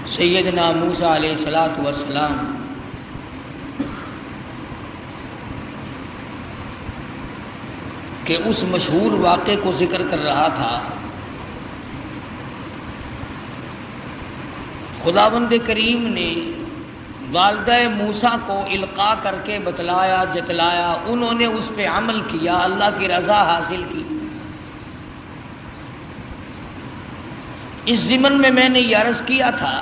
سیدنا موسیٰ علیہ السلام کہ اس مشہور واقعے کو ذکر کر رہا تھا۔ خداوند کریم نے والدہ موسیٰ کو القاء کر کے بتلایا، جتلایا، انہوں نے اس پہ عمل کیا، اللہ کی رضا حاصل کی۔ اس ضمن میں نے یہ عرض کیا تھا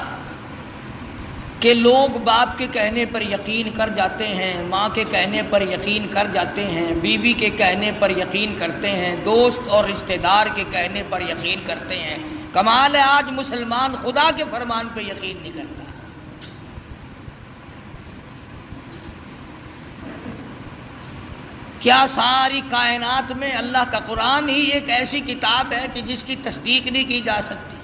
کہ لوگ باپ کے کہنے پر یقین کر جاتے ہیں، ماں کے کہنے پر یقین کر جاتے ہیں، بیوی کے کہنے پر یقین کرتے ہیں، دوست اور رشتہ دار کے کہنے پر یقین کرتے ہیں۔ کمال ہے آج مسلمان خدا کے فرمان پہ یقین نہیں کرتا۔ کیا ساری کائنات میں اللہ کا قرآن ہی ایک ایسی کتاب ہے کہ جس کی تصدیق نہیں کی جا سکتی؟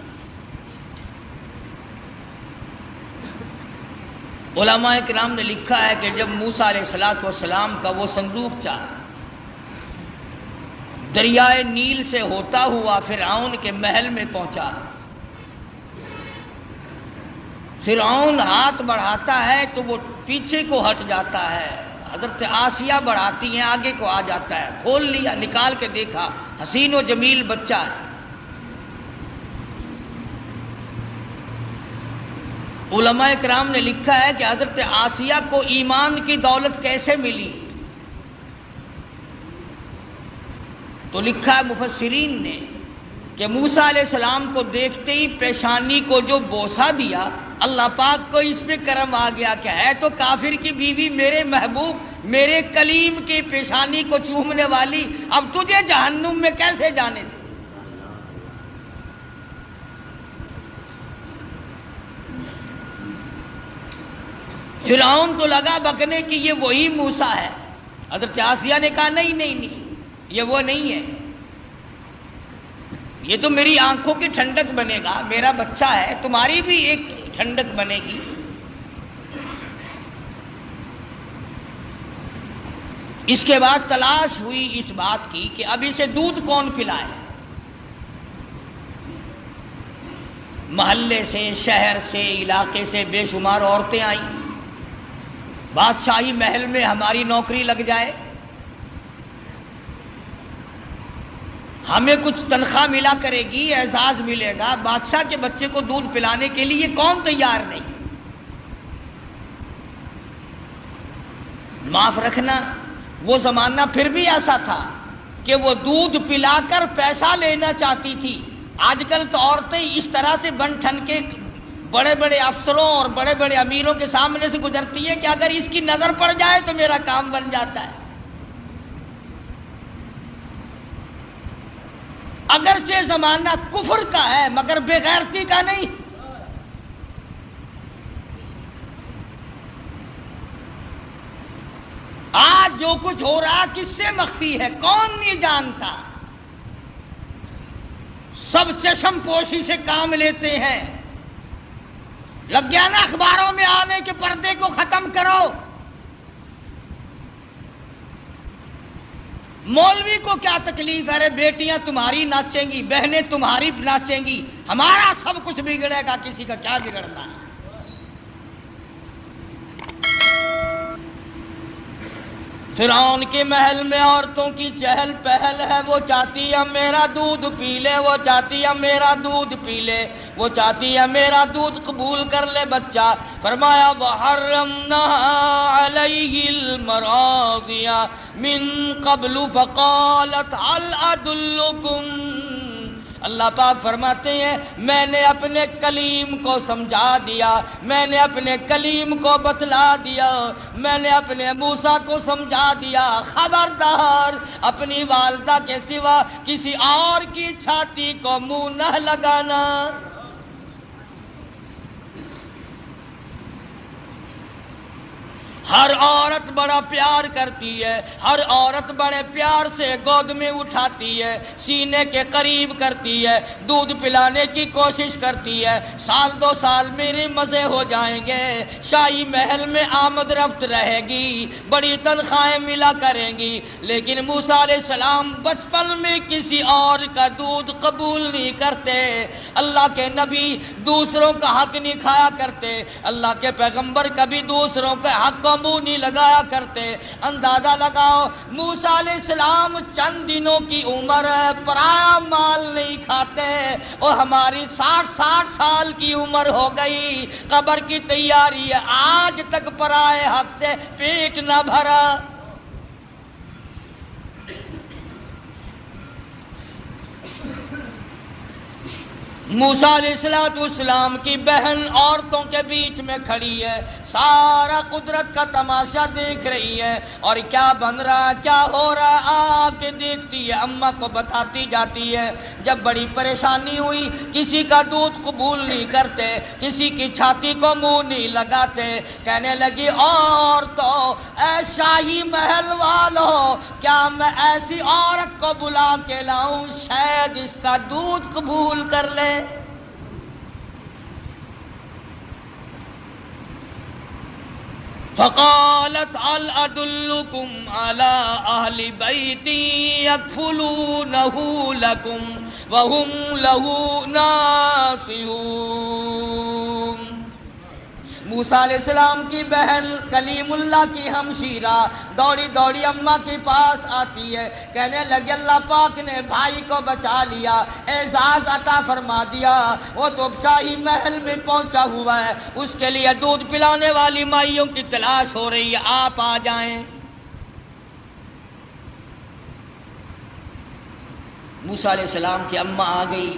علماء کرام نے لکھا ہے کہ جب موسیٰ علیہ السلام کا وہ صندوق چاہا، دریائے نیل سے ہوتا ہوا فرعون کے محل میں پہنچا۔ فرعون ہاتھ بڑھاتا ہے تو وہ پیچھے کو ہٹ جاتا ہے، حضرت آسیہ بڑھاتی ہیں آگے کو آ جاتا ہے۔ کھول لیا، نکال کے دیکھا، حسین و جمیل بچہ ہے۔ علماء کرام نے لکھا ہے کہ حضرت آسیہ کو ایمان کی دولت کیسے ملی؟ تو لکھا ہے مفسرین نے کہ موسیٰ علیہ السلام کو دیکھتے ہی پیشانی کو جو بوسہ دیا، اللہ پاک کو اس پہ کرم آ گیا کہ ہے تو کافر کی بیوی میرے محبوب، میرے کلیم کی پیشانی کو چومنے والی، اب تجھے جہنم میں کیسے جانے دے۔ فرعون تو لگا بکنے کہ یہ وہی موسیٰ ہے۔ حضرت آسیہ نے کہا نہیں، یہ وہ نہیں ہے، یہ تو میری آنکھوں کی ٹھنڈک بنے گا، میرا بچہ ہے، تمہاری بھی ایک ٹھنڈک بنے گی۔ اس کے بعد تلاش ہوئی اس بات کی کہ اب اسے دودھ کون پلائے۔ محلے سے، شہر سے، علاقے سے بے شمار عورتیں آئیں، بادشاہی محل میں ہماری نوکری لگ جائے، ہمیں کچھ تنخواہ ملا کرے گی، اعزاز ملے گا، بادشاہ کے بچے کو دودھ پلانے کے لیے کون تیار نہیں؟ معاف رکھنا، وہ زمانہ پھر بھی ایسا تھا کہ وہ دودھ پلا کر پیسہ لینا چاہتی تھی۔ آج کل تو عورتیں اس طرح سے بن ٹھن کے بڑے بڑے افسروں اور بڑے بڑے امیروں کے سامنے سے گزرتی ہے کہ اگر اس کی نظر پڑ جائے تو میرا کام بن جاتا ہے۔ اگرچہ زمانہ کفر کا ہے مگر بے غیرتی کا نہیں۔ آج جو کچھ ہو رہا کس سے مخفی ہے، کون نہیں جانتا؟ سب چشم پوشی سے کام لیتے ہیں۔ لگ گیا نا اخباروں میں آنے کے پردے کو ختم کرو۔ مولوی کو کیا تکلیف ہے، رے بیٹیاں تمہاری ناچیں گی، بہنیں تمہاری ناچیں گی، ہمارا سب کچھ بگڑے گا، کسی کا کیا بگڑنا ہے؟ فرعون کے محل میں عورتوں کی چہل پہل ہے، وہ چاہتی ہے میرا دودھ پی لے، وہ چاہتی ہے میرا دودھ پی لے، وہ چاہتی ہے میرا دودھ قبول کر لے بچہ۔ فرمایا وحرمنا علیہ المراضع من قبل فقالت هل ادلکم، اللہ پاک فرماتے ہیں میں نے اپنے کلیم کو سمجھا دیا، میں نے اپنے کلیم کو بتلا دیا، میں نے اپنے موسیٰ کو سمجھا دیا، خبردار اپنی والدہ کے سوا کسی اور کی چھاتی کو منہ نہ لگانا۔ ہر عورت بڑا پیار کرتی ہے، ہر عورت بڑے پیار سے گود میں اٹھاتی ہے، سینے کے قریب کرتی ہے، دودھ پلانے کی کوشش کرتی ہے۔ سال 2 سال میرے مزے ہو جائیں گے، شاہی محل میں آمد رفت رہے گی، بڑی تنخواہیں ملا کریں گی، لیکن موسیٰ علیہ السلام بچپن میں کسی اور کا دودھ قبول نہیں کرتے۔ اللہ کے نبی دوسروں کا حق نہیں کھایا کرتے، اللہ کے پیغمبر کبھی دوسروں کے حق کو منہ نہیں لگایا کرتے۔ اندازہ لگاؤ، موسیٰ علیہ السلام چند دنوں کی عمر ہے، پرایا مال نہیں کھاتے، اور ہماری 60 سال کی عمر ہو گئی، قبر کی تیاری ہے، آج تک پرائے حق سے پیٹ نہ بھرا۔ موسیٰ علیہ السلام کی بہن عورتوں کے بیچ میں کھڑی ہے، سارا قدرت کا تماشا دیکھ رہی ہے، اور کیا بن رہا کیا ہو رہا آ کے دیکھتی ہے، اماں کو بتاتی جاتی ہے۔ جب بڑی پریشانی ہوئی، کسی کا دودھ قبول نہیں کرتے، کسی کی چھاتی کو منہ نہیں لگاتے، کہنے لگی عورتوں، اے شاہی محل والوں، کیا میں ایسی عورت کو بلا کے لاؤں شاید اس کا دودھ قبول کر لے؟ فقالت هل أدلكم على أهل بيت يكفلونه لكم وهم له ناصحون۔ موسیٰ علیہ السلام کی بہن کلیم اللہ کی ہمشیرہ دوڑی دوڑی اماں کے پاس آتی ہے، کہنے لگے اللہ پاک نے بھائی کو بچا لیا، اعزاز عطا فرما دیا، وہ تو شاہی محل میں پہنچا ہوا ہے، اس کے لیے دودھ پلانے والی مائیوں کی تلاش ہو رہی ہے، آپ آ جائیں۔ موسیٰ علیہ السلام کی اماں آ گئی،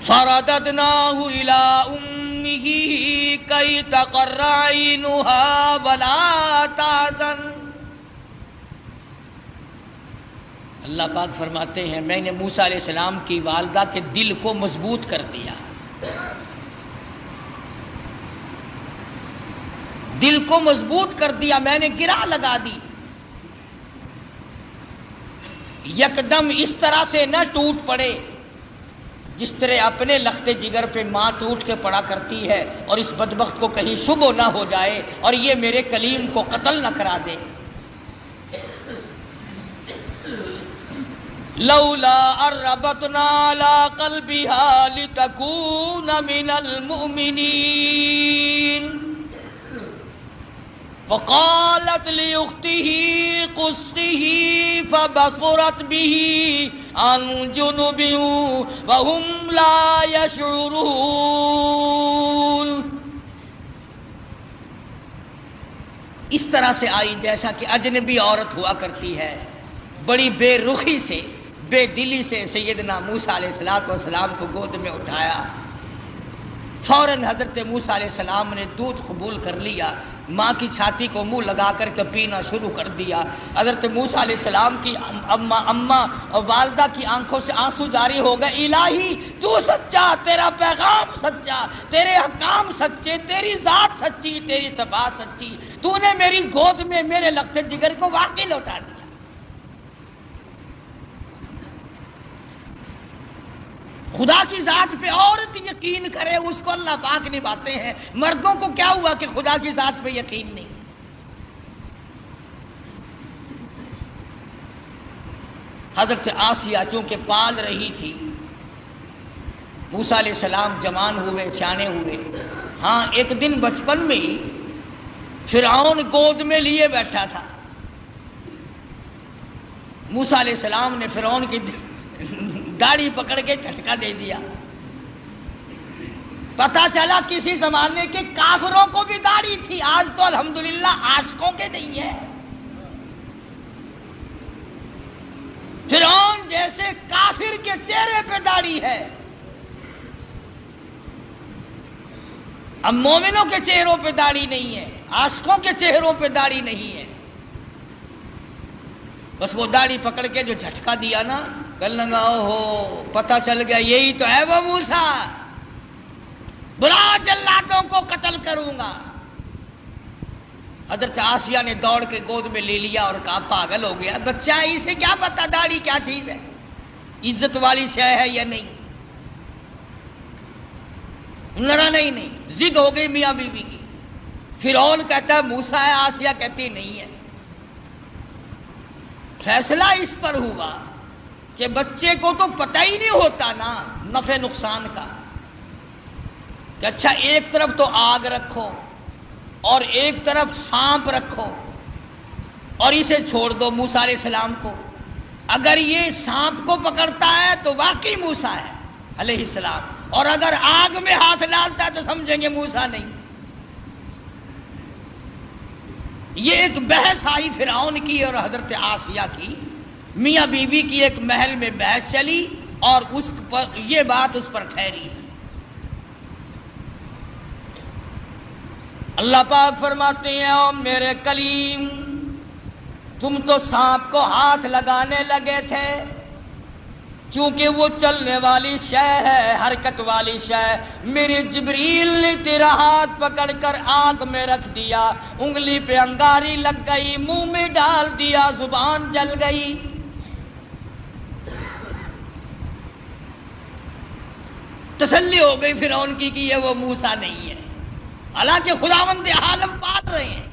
فرددناہ الی امہ کی تقر عینہا ولا تحزن۔ اللہ پاک فرماتے ہیں میں نے موسیٰ علیہ السلام کی والدہ کے دل کو مضبوط کر دیا، دل کو مضبوط کر دیا، میں نے گرہ لگا دی، یکدم اس طرح سے نہ ٹوٹ پڑے جس طرح اپنے لخت جگر پہ ماں ٹوٹ کے پڑا کرتی ہے، اور اس بدبخت کو کہیں شبہ نہ ہو جائے اور یہ میرے کلیم کو قتل نہ کرا دے۔ لولا اربتنا علی قلبها لتکون من المؤمنین وقالت لأخته قصه فبصرت به عن جنب وهم لا يشعرون۔ اس طرح سے آئی جیسا کہ اجنبی عورت ہوا کرتی ہے، بڑی بے رخی سے بے دلی سے سیدنا موسیٰ علیہ السلام کو گود میں اٹھایا، فوراً حضرت موسیٰ علیہ السلام نے دودھ قبول کر لیا، ماں کی چھاتی کو منہ لگا کر کے پینا شروع کر دیا۔ حضرت موسیٰ علیہ السلام کی اماں اور والدہ کی آنکھوں سے آنسو جاری ہو گئے، الہی تو سچا، تیرا پیغام سچا، تیرے احکام سچے، تیری ذات سچی، تیری صفات سچی، تو نے میری گود میں میرے لخت جگر کو واقعی لوٹا دیا۔ خدا کی ذات پہ عورت یقین کرے اس کو اللہ پاک نبھاتے ہیں، مردوں کو کیا ہوا کہ خدا کی ذات پہ یقین نہیں۔ حضرت آسیہ چونکہ پال رہی تھی، موسیٰ علیہ السلام جوان ہوئے، سیانے ہوئے، ہاں ایک دن بچپن میں ہی فرعون گود میں لیے بیٹھا تھا، موسیٰ علیہ السلام نے فرعون کی داڑھی پکڑ کے جھٹکا دے دیا، پتا چلا کسی زمانے کے کافروں کو بھی داڑھی تھی، آج تو الحمدللہ عاشقوں کے نہیں ہے۔ فرعون جیسے کافر کے چہرے پہ داڑھی ہے، اب مومنوں کے چہروں پہ داڑھی نہیں ہے، عاشقوں کے چہروں پہ داڑھی نہیں ہے، بس وہ داڑھی پکڑ کے جو جھٹکا دیا نا، کل لگا ہو پتہ چل گیا یہی تو ہے وہ موسیٰ، بلا جلاتوں کو قتل کروں گا۔ حضرت آسیہ نے دوڑ کے گود میں لے لیا اور کہا پاگل ہو گیا بچہ ہے، اسے کیا پتا داڑھی کیا چیز ہے، عزت والی شے ہے یا نہیں، لڑا نہیں، ضد ہو گئی میاں بیوی کی۔ فرعون کہتا ہے موسیٰ ہے، آسیہ کہتی نہیں ہے۔ فیصلہ اس پر ہوا کہ بچے کو تو پتہ ہی نہیں ہوتا نا نفع نقصان کا، کہ اچھا ایک طرف تو آگ رکھو اور ایک طرف سانپ رکھو اور اسے چھوڑ دو موسیٰ علیہ السلام کو، اگر یہ سانپ کو پکڑتا ہے تو واقعی موسیٰ ہے علیہ السلام، اور اگر آگ میں ہاتھ ڈالتا ہے تو سمجھیں گے موسیٰ نہیں۔ یہ ایک بحث آئی فرعون کی اور حضرت آسیہ کی، میاں بیوی کی ایک محل میں بحث چلی اور اس پر یہ بات اس پر ٹھہری۔ اللہ پاک فرماتے ہیں او میرے کلیم، تم تو سانپ کو ہاتھ لگانے لگے تھے، چونکہ وہ چلنے والی شے ہے، حرکت والی شے، میرے جبریل نے تیرا ہاتھ پکڑ کر آگ میں رکھ دیا، انگلی پہ انگاری لگ گئی، منہ میں ڈال دیا، زبان جل گئی۔ تسلی ہو گئی فرعون کی کہ یہ وہ موسیٰ نہیں ہے، حالانکہ خداوند عالم پال رہے ہیں،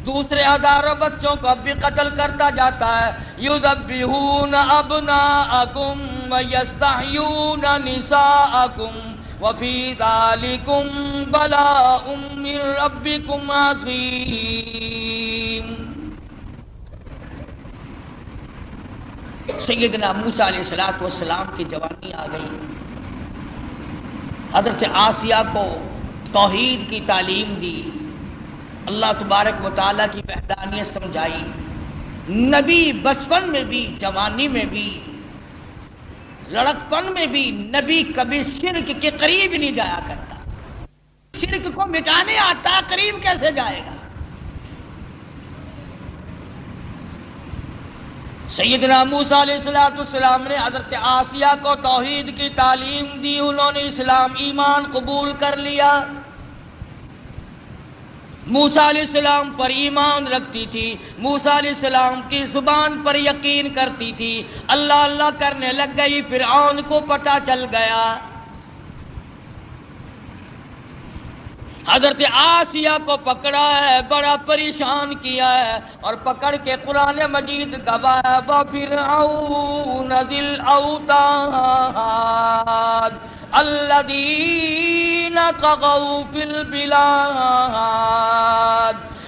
دوسرے ہزاروں بچوں کو اب بھی قتل کرتا جاتا ہے۔ یذبحون ابناءکم ویستحیون نساءکم وفی ذالکم بلاء من ربکم عظیم۔ سیدنا موسیٰ علیہ السلام کی جوانی آ گئی، حضرت آسیہ کو توحید کی تعلیم دی، اللہ تبارک و تعالیٰ کی وحدانیت سمجھائی۔ نبی بچپن میں بھی، جوانی میں بھی، لڑکپن میں بھی نبی کبھی شرک کے قریب نہیں جایا کرتا، شرک کو مٹانے آتا، قریب کیسے جائے گا؟ سیدنا موسیٰ علیہ السلام نے حضرت آسیہ کو توحید کی تعلیم دی، انہوں نے اسلام ایمان قبول کر لیا، موسیٰ علیہ السلام پر ایمان رکھتی تھی، موسیٰ علیہ السلام کی زبان پر یقین کرتی تھی، اللہ اللہ کرنے لگ گئی، فرعون کو پتہ چل گیا، حضرت آسیہ کو پکڑا ہے، بڑا پریشان کیا ہے، اور پکڑ کے قرآن مجید گوایا وَفِرْعَوْنَ ذِي الْأَوْتَادِ الَّذِينَ طَغَوْا فِي الْبِلَادِ۔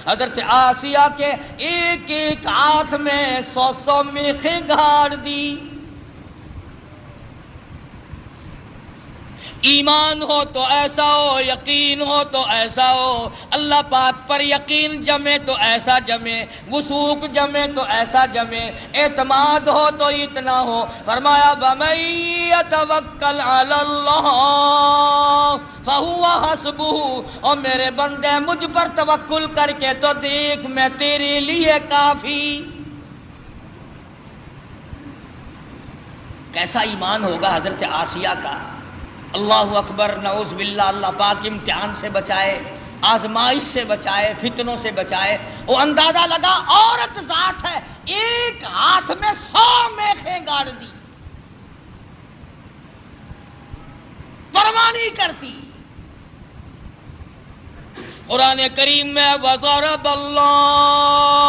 حضرت آسیہ کے ایک ایک ہاتھ میں 100 میخیں گاڑ دی۔ ایمان ہو تو ایسا ہو، یقین ہو تو ایسا ہو، اللہ پاک پر یقین جمے تو ایسا جمے، وثوق جمے تو ایسا جمے، اعتماد ہو تو اتنا ہو۔ فرمایا وَمَن يَتَوَکَّلْ عَلَى اللَّهِ فَهُوَ حَسْبُهُ، اور میرے بندے مجھ پر توکل کر کے تو دیکھ میں تیرے لیے کافی۔ کیسا ایمان ہوگا حضرت آسیہ کا، اللہ اکبر، نعوذ باللہ، اللہ پاک امتحان سے بچائے، آزمائش سے بچائے، فتنوں سے بچائے۔ وہ اندازہ لگا عورت ذات ہے، ایک ہاتھ میں 100 میخیں گاڑ دی، پرواہ نہیں کرتی۔ قرآن کریم میں وَضَرَبَ اللَّهُ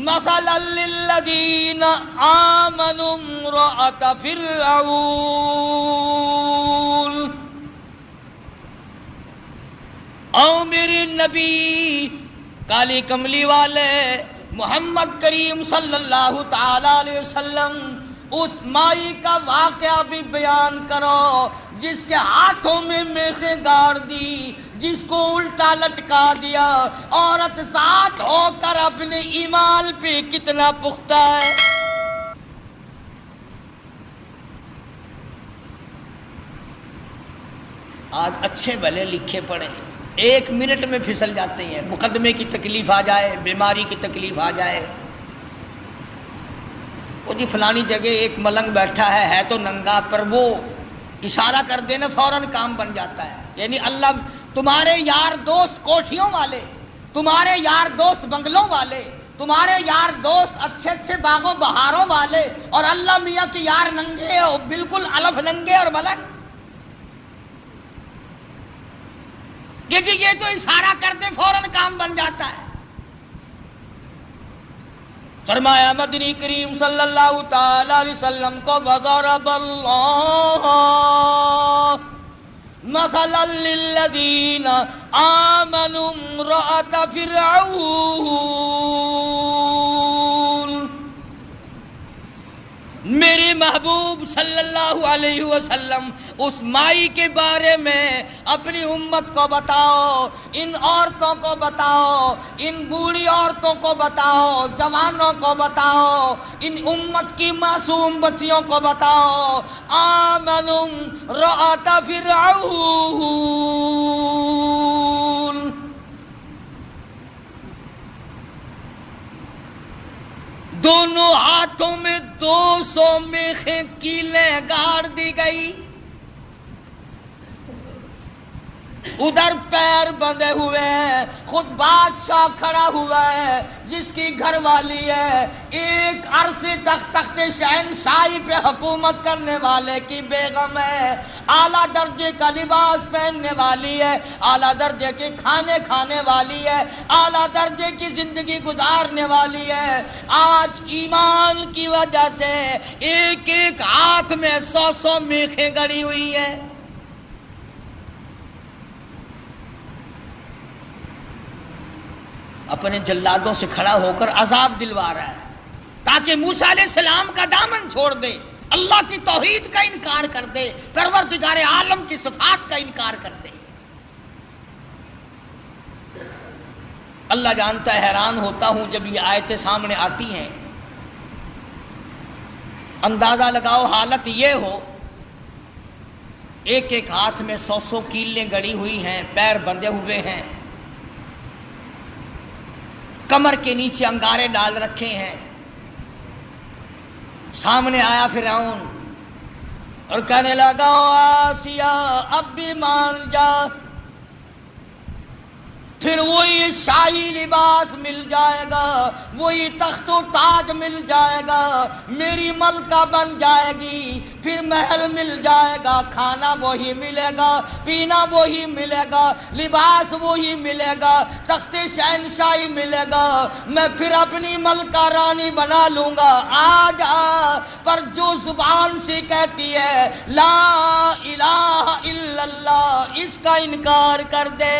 مَثَلًا لِلَّذِينَ آمَنُوا امْرَأَتَ فِرْعَوْنَ، او میرے نبی کالی کملی والے محمد کریم صلی اللہ تعالی علیہ وسلم، اس مائی کا واقعہ بھی بیان کرو جس کے ہاتھوں میں میخیں گاڑ دی، جس کو الٹا لٹکا دیا، عورت ذات ہو کر اپنے ایمان پہ کتنا پختہ ہے۔ آج اچھے بھلے لکھے پڑھے 1 منٹ میں پھسل جاتے ہیں، مقدمے کی تکلیف آ جائے، بیماری کی تکلیف آ جائے، وہ جی فلانی جگہ ایک ملنگ بیٹھا ہے تو ننگا، پر وہ اشارہ کر دینا فوراً کام بن جاتا ہے، یعنی اللہ تمہارے یار دوست کوٹھیوں والے، تمہارے یار دوست بنگلوں والے، تمہارے یار دوست اچھے اچھے باغوں بہاروں والے، اور اللہ میاں کے یار ننگے اور بالکل الف ننگے اور ملک. یہ تو اشارہ کرتے فوراً کام بن جاتا ہے. فرمایا مدنی کریم صلی اللہ تعالی علیہ وسلم کو وضرب اللہ مثلا للذین آمنوا امرأۃ فرعون. میرے محبوب صلی اللہ علیہ وسلم اس مائی کے بارے میں اپنی امت کو بتاؤ، ان عورتوں کو بتاؤ، ان بوڑھی عورتوں کو بتاؤ، جوانوں کو بتاؤ، ان امت کی معصوم بچیوں کو بتاؤ. آمنوا امرأۃ فرعون، دونوں ہاتھوں میں 200 میخیں کیلیں گاڑ دی گئی، ادھر پیر بندھے ہوئے ہیں، خود بادشاہ کھڑا ہوا ہے جس کی گھر والی ہے ایک عرصے تک تخت شہنشاہی پہ حکومت کرنے والے کی بیگم ہے، اعلیٰ درجے کا لباس پہننے والی ہے، اعلیٰ درجے کے کھانے کھانے والی ہے، اعلیٰ درجے کی زندگی گزارنے والی ہے. آج ایمان کی وجہ سے ایک ایک ہاتھ میں 100 میخیں گڑی ہوئی ہے. اپنے جلادوں سے کھڑا ہو کر عذاب دلوا رہا ہے تاکہ موسیٰ علیہ السلام کا دامن چھوڑ دے، اللہ کی توحید کا انکار کر دے، پروردگار عالم کی صفات کا انکار کر دے. اللہ جانتا ہے حیران ہوتا ہوں جب یہ آیتیں سامنے آتی ہیں. اندازہ لگاؤ حالت یہ ہو ایک ایک ہاتھ میں 100 کیلیں گڑی ہوئی ہیں، پیر بندھے ہوئے ہیں، کمر کے نیچے انگارے ڈال رکھے ہیں. سامنے آیا فرعون اور کہنے لگا آسیہ اب بھی مان جا، پھر وہی شاہی لباس مل جائے گا، وہی تخت و تاج مل جائے گا، میری ملکہ بن جائے گی، پھر محل مل جائے گا، کھانا وہی ملے گا، پینا وہی ملے گا، لباس وہی ملے گا، تخت شہنشاہی ملے گا، میں پھر اپنی ملکہ رانی بنا لوں گا. آ جا، پر جو زبان سے کہتی ہے لا الہ الا اللہ اس کا انکار کر دے.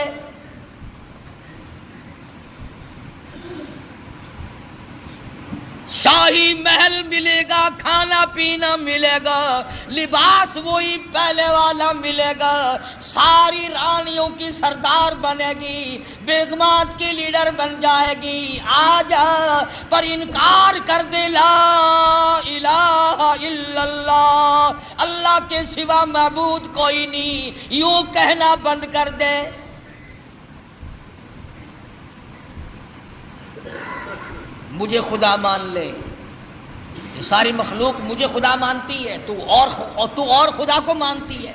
شاہی محل ملے گا، کھانا پینا ملے گا، لباس وہی پہلے والا ملے گا، ساری رانیوں کی سردار بنے گی، بیگمات کی لیڈر بن جائے گی. آ جا، پر انکار کر دے لا الہ الا اللہ، اللہ کے سوا معبود کوئی نہیں، یوں کہنا بند کر دے. مجھے خدا مان لے، یہ ساری مخلوق مجھے خدا مانتی ہے، تو اور خدا کو مانتی ہے.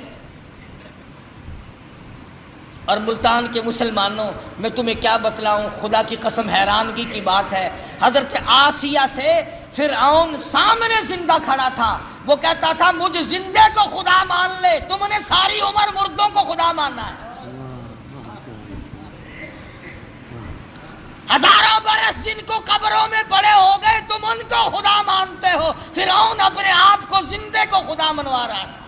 اور ملتان کے مسلمانوں میں تمہیں کیا بتلاؤں، خدا کی قسم حیرانگی کی بات ہے. حضرت آسیہ سے فرعون سامنے زندہ کھڑا تھا، وہ کہتا تھا مجھ زندے کو خدا مان لے، تم نے ساری عمر مردوں کو خدا مانا ہے. ہزاروں برس جن کو قبروں میں پڑے ہو گئے تم ان کو خدا مانتے ہو. فرعون اپنے آپ کو زندے کو خدا منوا رہا تھا.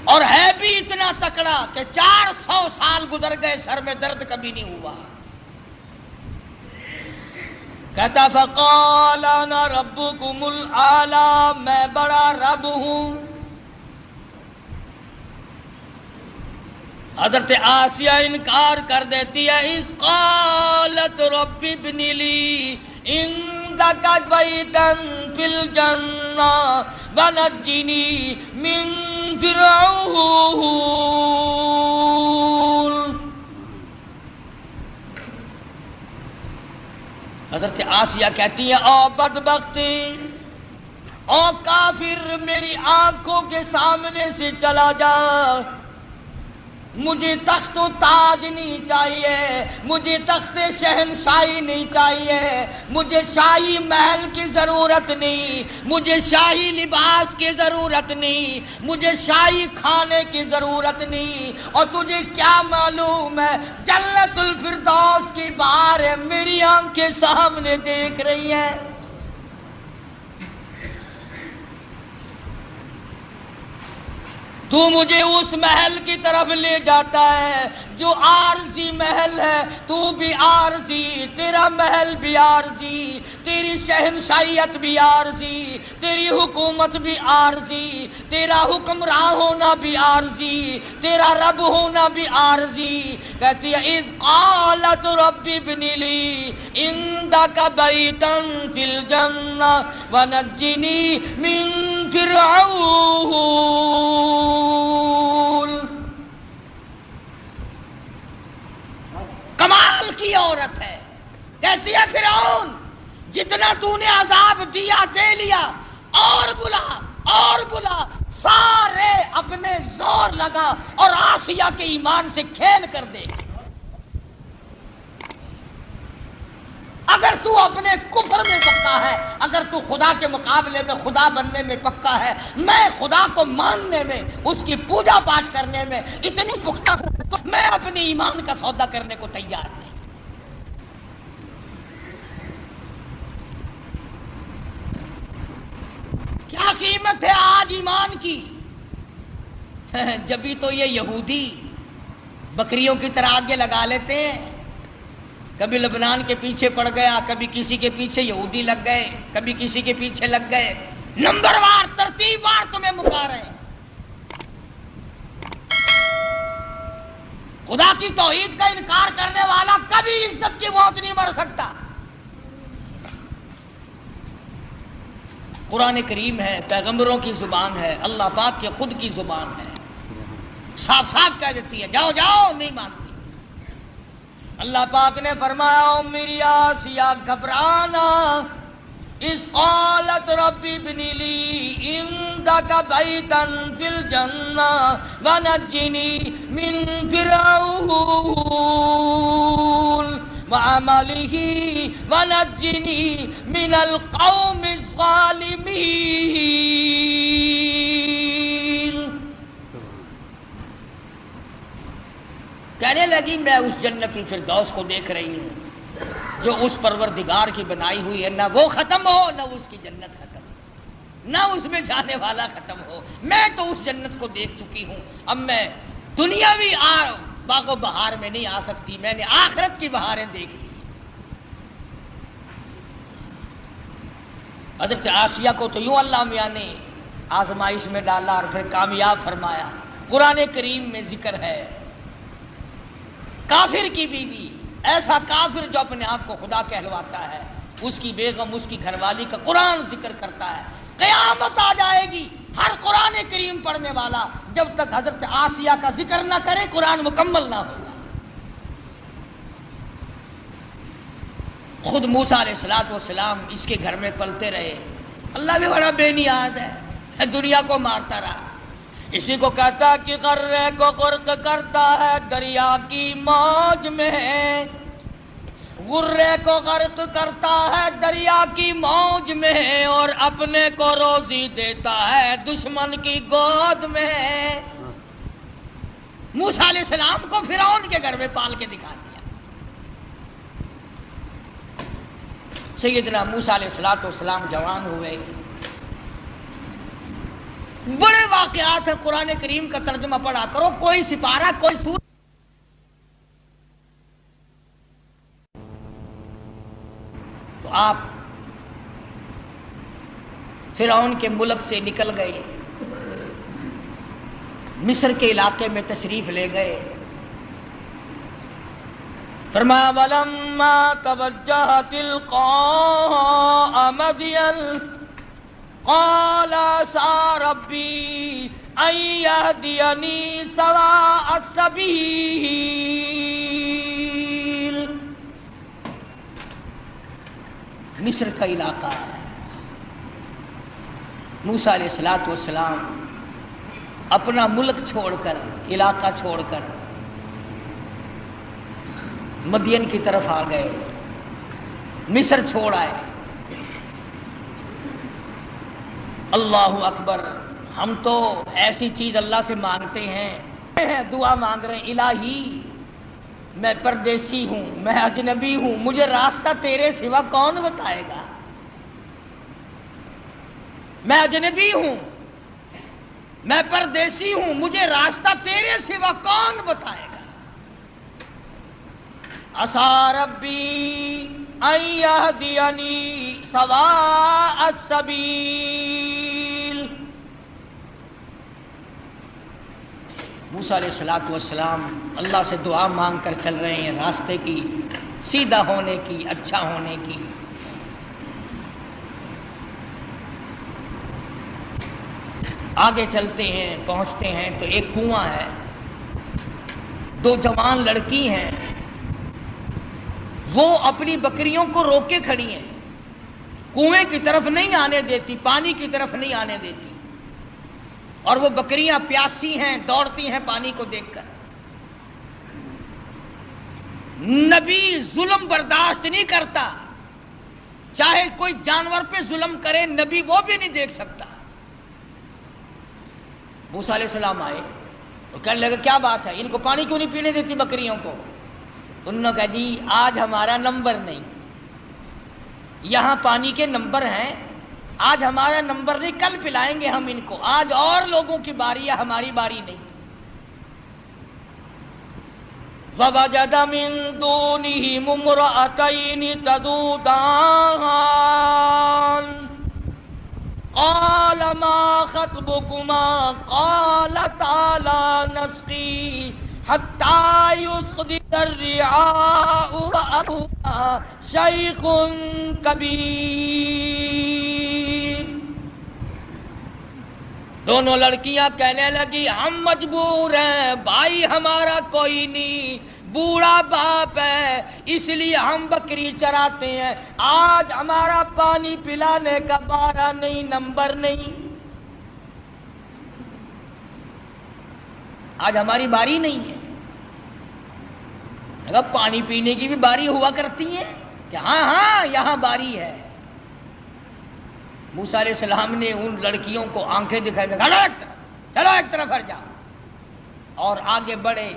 اور ہے بھی اتنا تکڑا کہ 400 سال گزر گئے سر میں درد کبھی نہیں ہوا. کہتا فقال انا ربکم الاعلی، میں بڑا رب ہوں. حضرت آسیہ انکار کر دیتی ہے. اذ قالت رب ابن لی عندک بیتا فی الجنہ ونجنی من فرعون. حضرت آسیہ کہتی ہے او بدبختی، او کافر میری آنکھوں کے سامنے سے چلا جا، مجھے تخت و تاج نہیں چاہیے، مجھے تخت شہنشاہی نہیں چاہیے، مجھے شاہی محل کی ضرورت نہیں، مجھے شاہی لباس کی ضرورت نہیں، مجھے شاہی کھانے کی ضرورت نہیں، اور تجھے کیا معلوم ہے جنت الفردوس کی بہاریں میری آنکھیں سامنے دیکھ رہی ہیں۔ تو مجھے اس محل کی طرف لے جاتا ہے جو عارضی محل ہے، تو بھی عارضی، تیرا محل بھی عارضی، تیری شہنشاہیت بھی عارضی، تیری حکومت بھی عارضی، تیرا حکمراں ہونا بھی عارضی، تیرا رب ہونا بھی عارضی۔ کہتی ہے اذ قالت رب ابن لی عندک بیتا فی الجنہ ونجنی من فرعون۔ کمال کی عورت ہے، کہتی ہے فرعون جتنا تو نے عذاب دیا دے لیا، اور بلا اور بلا، سارے اپنے زور لگا اور آسیہ کے ایمان سے کھیل کر دے۔ اگر تو اپنے کفر میں پکا ہے، اگر تو خدا کے مقابلے میں خدا بننے میں پکا ہے، میں خدا کو ماننے میں، اس کی پوجا پاٹ کرنے میں اتنی پختہ ہوں، تو میں اپنے ایمان کا سودا کرنے کو تیار نہیں۔ کیا قیمت ہے آج ایمان کی؟ جبھی تو یہ یہودی بکریوں کی طرح آگے لگا لیتے ہیں، کبھی لبنان کے پیچھے پڑ گیا، کبھی کسی کے پیچھے یہودی لگ گئے، کبھی کسی کے پیچھے لگ گئے، نمبر وار ترتیب وار تمہیں مکا رہے ہیں۔ خدا کی توحید کا انکار کرنے والا کبھی عزت کی موت نہیں مر سکتا۔ قرآن کریم ہے، پیغمبروں کی زبان ہے، اللہ پاک کے خود کی زبان ہے، صاف صاف کہہ دیتی ہے جاؤ جاؤ، نہیں مانتی۔ اللہ پاک نے فرمایا او میری آسیہ گھبرانا، اذ قالت رب ابن لی عندک بیتا فی الجنہ ونجنی من فرعون وعملہ ونجنی من القوم الظالمین۔ کہنے لگی میں اس جنت الفردوس کو دیکھ رہی ہوں جو اس پروردگار کی بنائی ہوئی ہے، نہ وہ ختم ہو نہ اس کی جنت ختم ہو، نہ اس میں جانے والا ختم ہو۔ میں تو اس جنت کو دیکھ چکی ہوں، اب میں دنیاوی باغ و بہار میں نہیں آ سکتی، میں نے آخرت کی بہاریں دیکھ لی۔ حضرت آسیہ کو تو یوں اللہ میاں نے آزمائش میں ڈالا اور پھر کامیاب فرمایا۔ قرآن کریم میں ذکر ہے کافر کی بیوی، ایسا کافر جو اپنے آپ کو خدا کہلواتا ہے، اس کی بیگم، اس کی گھر والی کا قرآن ذکر کرتا ہے۔ قیامت آ جائے گی، ہر قرآن کریم پڑھنے والا جب تک حضرت آسیہ کا ذکر نہ کرے قرآن مکمل نہ ہوگا۔ خود موسیٰ علیہ السلام اس کے گھر میں پلتے رہے، اللہ بھی بڑا بے نیاز ہے، دنیا کو مارتا رہا۔ اسی کو کہتا کہ غرے کو غرق کرتا ہے دریا کی موج میں، غرے کو غرق کرتا ہے دریا کی موج میں، اور اپنے کو روزی دیتا ہے دشمن کی گود میں۔ موسیٰ علیہ السلام کو فرعون کے گھر میں پال کے دکھا دیا۔ سیدنا موسیٰ علیہ السلام جوان ہوئے، بڑے واقعات ہیں، قرآن کریم کا ترجمہ پڑھا کرو، کوئی سپارہ کوئی سورہ۔ تو آپ فرعون کے ملک سے نکل گئے، مصر کے علاقے میں تشریف لے گئے۔ فرمایا وَلَمَّا تَوَجَّهَ تِلْقَاءَ مَدْيَنَ قال عسى ربي أن يهديني سواء السبيل۔ مصر کا علاقہ ہے، موسیٰ علیہ السلام اپنا ملک چھوڑ کر، علاقہ چھوڑ کر مدین کی طرف آ گئے، مصر چھوڑ آئے۔ اللہ اکبر، ہم تو ایسی چیز اللہ سے مانگتے ہیں، دعا مانگ رہے ہیں، الہی میں پردیسی ہوں، میں اجنبی ہوں، مجھے راستہ تیرے سوا کون بتائے گا؟ میں اجنبی ہوں، میں پردیسی ہوں، مجھے راستہ تیرے سوا کون بتائے گا؟ عسى ربی ان یہدینی سواء السبیل۔ موسیٰ علیہ السلام اللہ سے دعا مانگ کر چل رہے ہیں راستے کی سیدھا ہونے کی، اچھا ہونے کی۔ آگے چلتے ہیں، پہنچتے ہیں تو ایک کنواں ہے، دو جوان لڑکی ہیں، وہ اپنی بکریوں کو روک کے کھڑی ہیں، کنویں کی طرف نہیں آنے دیتی، پانی کی طرف نہیں آنے دیتی، اور وہ بکریاں پیاسی ہیں، دوڑتی ہیں پانی کو دیکھ کر۔ نبی ظلم برداشت نہیں کرتا، چاہے کوئی جانور پہ ظلم کرے نبی وہ بھی نہیں دیکھ سکتا۔ موسیٰ علیہ السلام آئے تو کہنے لگے کیا بات ہے، ان کو پانی کیوں نہیں پینے دیتی بکریوں کو؟ انہوں نے کہا جی آج ہمارا نمبر نہیں، یہاں پانی کے نمبر ہیں، آج ہمارا نمبر نہیں، کل پلائیں گے ہم ان کو، آج اور لوگوں کی باری ہے، ہماری باری نہیں۔ وَوَجَدَ مِن دُونِهِمُ امْرَأَتَيْنِ تَذُودَانِ قَالَ مَا خَطْبُكُمَا قَالَتَا لَا نَسْقِي حَتَّى يُصْدِرَ الرِّعَاءُ وَأَبُونَا شَيْخٌ كَبِيرٌ۔ دونوں لڑکیاں کہنے لگی ہم مجبور ہیں، بھائی ہمارا کوئی نہیں، بوڑھا باپ ہے، اس لیے ہم بکری چراتے ہیں، آج ہمارا پانی پلانے کا بارہ نہیں، نمبر نہیں، آج ہماری باری نہیں ہے۔ اگر پانی پینے کی بھی باری ہوا کرتی ہے کہ ہاں ہاں یہاں باری ہے۔ موسیٰ علیہ السلام نے ان لڑکیوں کو آنکھیں دکھائی، چلو ایک طرف ہٹ جاؤ، اور آگے بڑھے،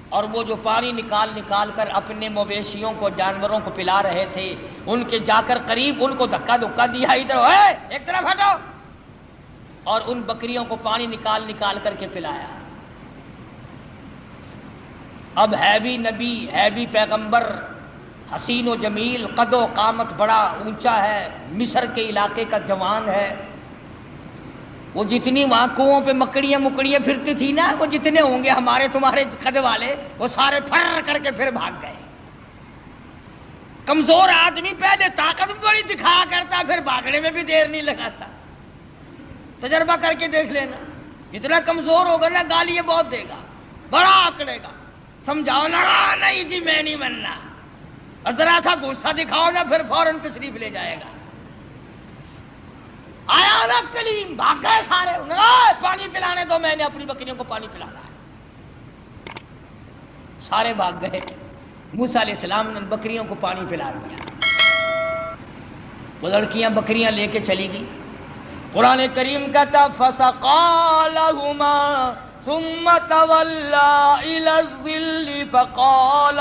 اور وہ جو پانی نکال کر اپنے مویشیوں کو، جانوروں کو پلا رہے تھے، ان کے جا کر قریب ان کو دھکا دیا، ادھر ایک طرف ہٹو، اور ان بکریوں کو پانی نکال کر کے پلایا۔ اب ہے بھی نبی، ہے بھی پیغمبر، حسین و جمیل، قد و قامت بڑا اونچا ہے، مصر کے علاقے کا جوان ہے، وہ جتنی وہاں کنووں پہ مکڑیاں پھرتی تھی نا، وہ جتنے ہوں گے ہمارے تمہارے قد والے، وہ سارے پھر کر کے پھر بھاگ گئے۔ کمزور آدمی پہلے طاقت بڑی دکھایا کرتا، پھر بھاگنے میں بھی دیر نہیں لگاتا۔ تجربہ کر کے دیکھ لینا، جتنا کمزور ہوگا نا گالی بہت دے گا، بڑا آکڑے گا، سمجھاؤ نا نہیں جی میں نہیں بننا، اور ذرا سا غصہ دکھاؤ نا پھر فوراً تشریف لے جائے گا۔ آیا نا کلیم، بھاگ گئے سارے، پانی پلانے دو، میں نے اپنی بکریوں کو پانی پلانا ہے، سارے بھاگ گئے۔ موسیٰ علیہ السلام نے بکریوں کو پانی پلا دیا، وہ لڑکیاں بکریاں لے کے چلی گئی۔ قرآن کریم کہتا فَسَقَىٰ لَهُمَا ثم تولى إلى الظل فقال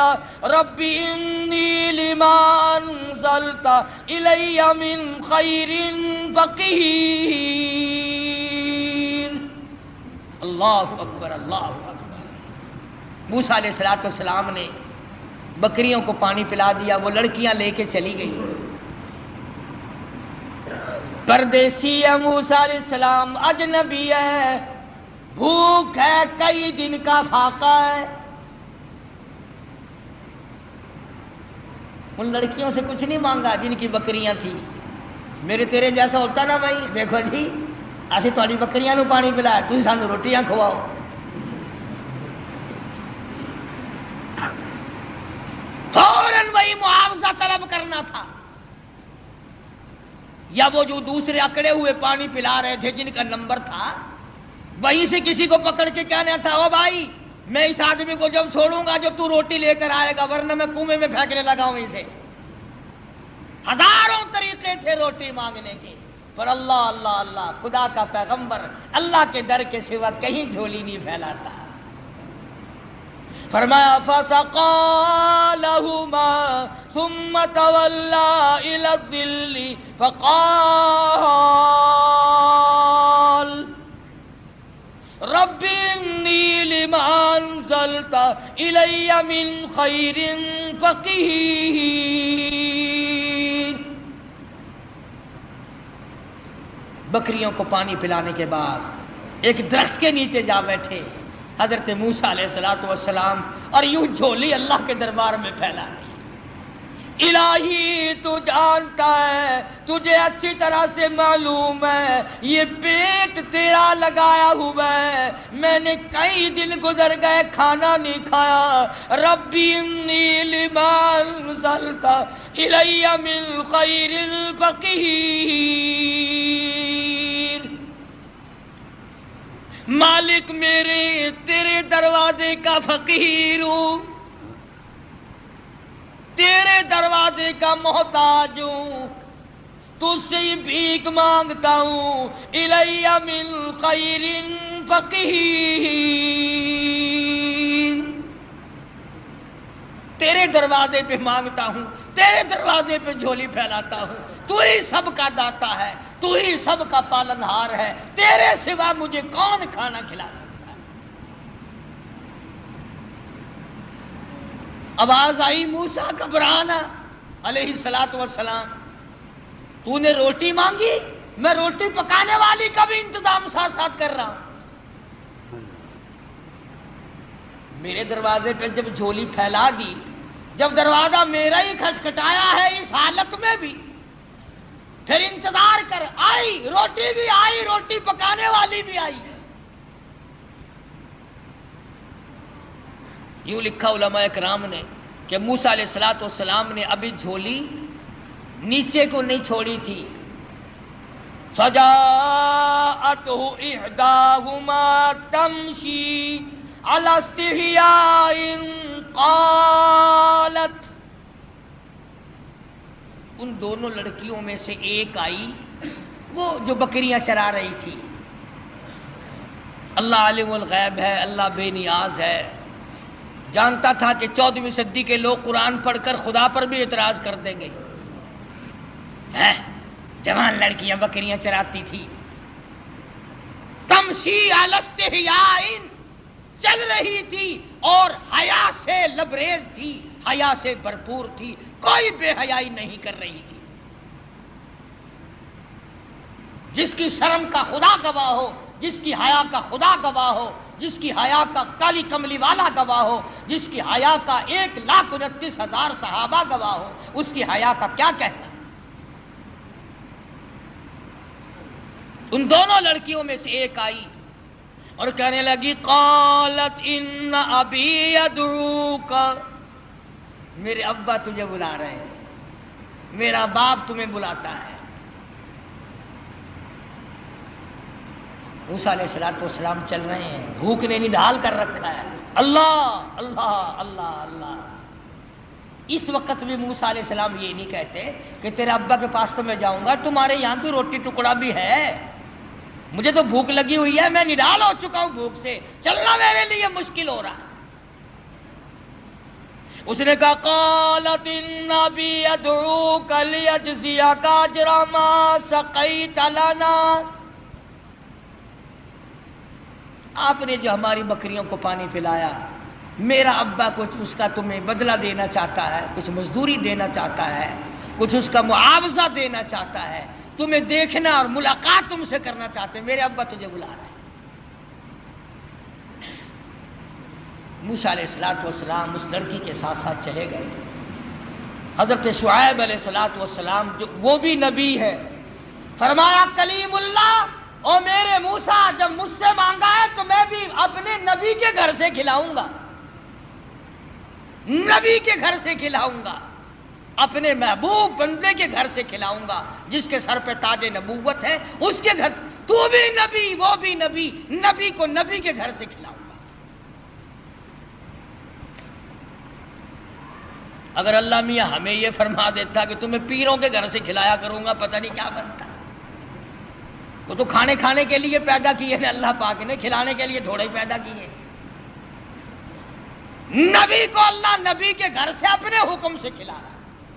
رب إني لما أنزلت إلي من خير فقير۔ اللہ اکبر، اللہ اکبر۔ موسیٰ علیہ السلام نے بکریوں کو پانی پلا دیا، وہ لڑکیاں لے کے چلی گئی۔ پردیسی ہے موسیٰ علیہ السلام، اجنبی ہے، بھوک ہے، کئی دن کا فاقہ ہے۔ ان لڑکیوں سے کچھ نہیں مانگا جن کی بکریاں تھیں، میرے تیرے جیسا ہوتا نا بھائی، دیکھو جی اسی تھوڑی بکریاں نو پانی پلایا، تھی سانو روٹیاں کھواؤ۔ فوراً وہی معاوضہ طلب کرنا تھا۔ یا وہ جو دوسرے اکڑے ہوئے پانی پلا رہے تھے جن کا نمبر تھا، وہیں سے کسی کو پکڑ کے کہنا تھا او بھائی میں اس آدمی کو جب چھوڑوں گا جو تو روٹی لے کر آئے گا، ورنہ میں کنویں میں پھینکنے لگا ہوں اسے۔ ہزاروں طریقے تھے روٹی مانگنے کے، پر اللہ اللہ اللہ، خدا کا پیغمبر اللہ کے در کے سوا کہیں جھولی نہیں پھیلاتا۔ فرمایا فَسَقَىٰ لَهُمَا ثُمَّ تَوَلَّىٰ إِلَى الظِّلِّ فَقَالَ رَبِّ إِنِّي لِمَا أَنزَلْتَ إِلَيَّ مِنْ خَيْرٍ فَقِيرٌ۔ بکریوں کو پانی پلانے کے بعد ایک درخت کے نیچے جا بیٹھے حضرت موسیٰ علیہ السلام اور یوں جھولی اللہ کے دربار میں پھیلا دی۔ الہی تو جانتا ہے، تجھے اچھی طرح سے معلوم ہے یہ پیٹ تیرا لگایا ہوا ہے، میں نے کئی دن گزر گئے کھانا نہیں کھایا۔ ربی انی لما انزلت الی من خیر فقیر۔ مالک میرے تیرے دروازے کا فقیر ہوں، تیرے دروازے کا محتاج ہوں، تجھ سے ہی بھیک مانگتا ہوں۔ الی من خیر فقیر، تیرے دروازے پہ مانگتا ہوں، تیرے دروازے پہ جھولی پھیلاتا ہوں۔ تو ہی سب کا داتا ہے، تو ہی سب کا پالنہار ہے، تیرے سوا مجھے کون کھانا کھلا سکتا ہے؟ آواز آئی موسیٰ گھبرانا علیہ السلام، تو نے روٹی مانگی، میں روٹی پکانے والی کا بھی انتظام ساتھ ساتھ کر رہا ہوں۔ میرے دروازے پہ جب جھولی پھیلا دی، جب دروازہ میرا ہی کھٹکھٹایا ہے اس حالت میں بھی، پھر انتظار کر، آئی روٹی بھی آئی، روٹی پکانے والی بھی آئی۔ یوں لکھا علماء کرام نے کہ موسیٰ علیہ السلام نے ابھی جھولی نیچے کو نہیں چھوڑی تھی۔ فَجَاءَتْهُ إِحْدَاهُمَا تَمْشِي عَلَى اسْتِحْيَاءٍ قَالَتْ، ان دونوں لڑکیوں میں سے ایک آئی، وہ جو بکریاں چرا رہی تھی۔ اللہ عالم الغیب ہے، اللہ بے نیاز ہے، جانتا تھا کہ 14ویں صدی کے لوگ قرآن پڑھ کر خدا پر بھی اعتراض کر دیں گے۔ جوان لڑکیاں بکریاں چراتی تھی، تمشی علی استحیاء، چل رہی تھی اور حیا سے لبریز تھی، حیا سے بھرپور تھی، کوئی بے حیائی نہیں کر رہی تھی۔ جس کی شرم کا خدا گواہ ہو، جس کی حیا کا خدا گواہ ہو، جس کی حیا کا کالی کملی والا گواہ ہو، جس کی حیا کا 1,29,000 صحابہ گواہ ہو، اس کی حیا کا کیا کہنا؟ ان دونوں لڑکیوں میں سے ایک آئی اور کہنے لگی قالت ان ابی یدعوک، میرے ابا تجھے بلا رہے ہیں، میرا باپ تمہیں بلاتا ہے۔ موسیٰ علیہ السلام چل رہے ہیں، بھوک نے نڈھال کر رکھا ہے، اللہ اللہ اللہ اللہ۔ اس وقت بھی موسیٰ علیہ السلام یہ نہیں کہتے کہ تیرے ابا کے پاس تو میں جاؤں گا، تمہارے یہاں کی روٹی ٹکڑا بھی ہے، مجھے تو بھوک لگی ہوئی ہے، میں نڈھال ہو چکا ہوں بھوک سے، چلنا میرے لیے مشکل ہو رہا ہے۔ اس نے کہا قالت ان ابی یدعوک لیجزیک اجر ما سقیت لنا، آپ نے جو ہماری بکریوں کو پانی پلایا، میرا ابا کچھ اس کا تمہیں بدلہ دینا چاہتا ہے، کچھ مزدوری دینا چاہتا ہے، کچھ اس کا معاوضہ دینا چاہتا ہے، تمہیں دیکھنا اور ملاقات تم سے کرنا چاہتے ہیں، میرے ابا تجھے بلا رہے ہیں۔ موسیٰ علیہ السلام اس لڑکی کے ساتھ ساتھ چلے گئے۔ حضرت شعیب علیہ السلام جو وہ بھی نبی ہے، فرمایا کلیم اللہ، او میرے موسیٰ جب مجھ سے مانگا ہے تو میں بھی اپنے نبی کے گھر سے کھلاؤں گا، نبی کے گھر سے کھلاؤں گا۔ اپنے محبوب بندے کے گھر سے کھلاؤں گا جس کے سر پہ تاج نبوت ہے، اس کے گھر۔ تو بھی نبی، وہ بھی نبی، نبی کو نبی کے گھر سے کھلاؤں گا۔ اگر اللہ میاں ہمیں یہ فرما دیتا کہ تمہیں پیروں کے گھر سے کھلایا کروں گا، پتہ نہیں کیا بنتا۔ وہ تو کھانے کے لیے پیدا کیے نے اللہ پاک نے، کھلانے کے لیے تھوڑے ہی پیدا کیے۔ نبی کو اللہ نبی کے گھر سے اپنے حکم سے کھلا رہا۔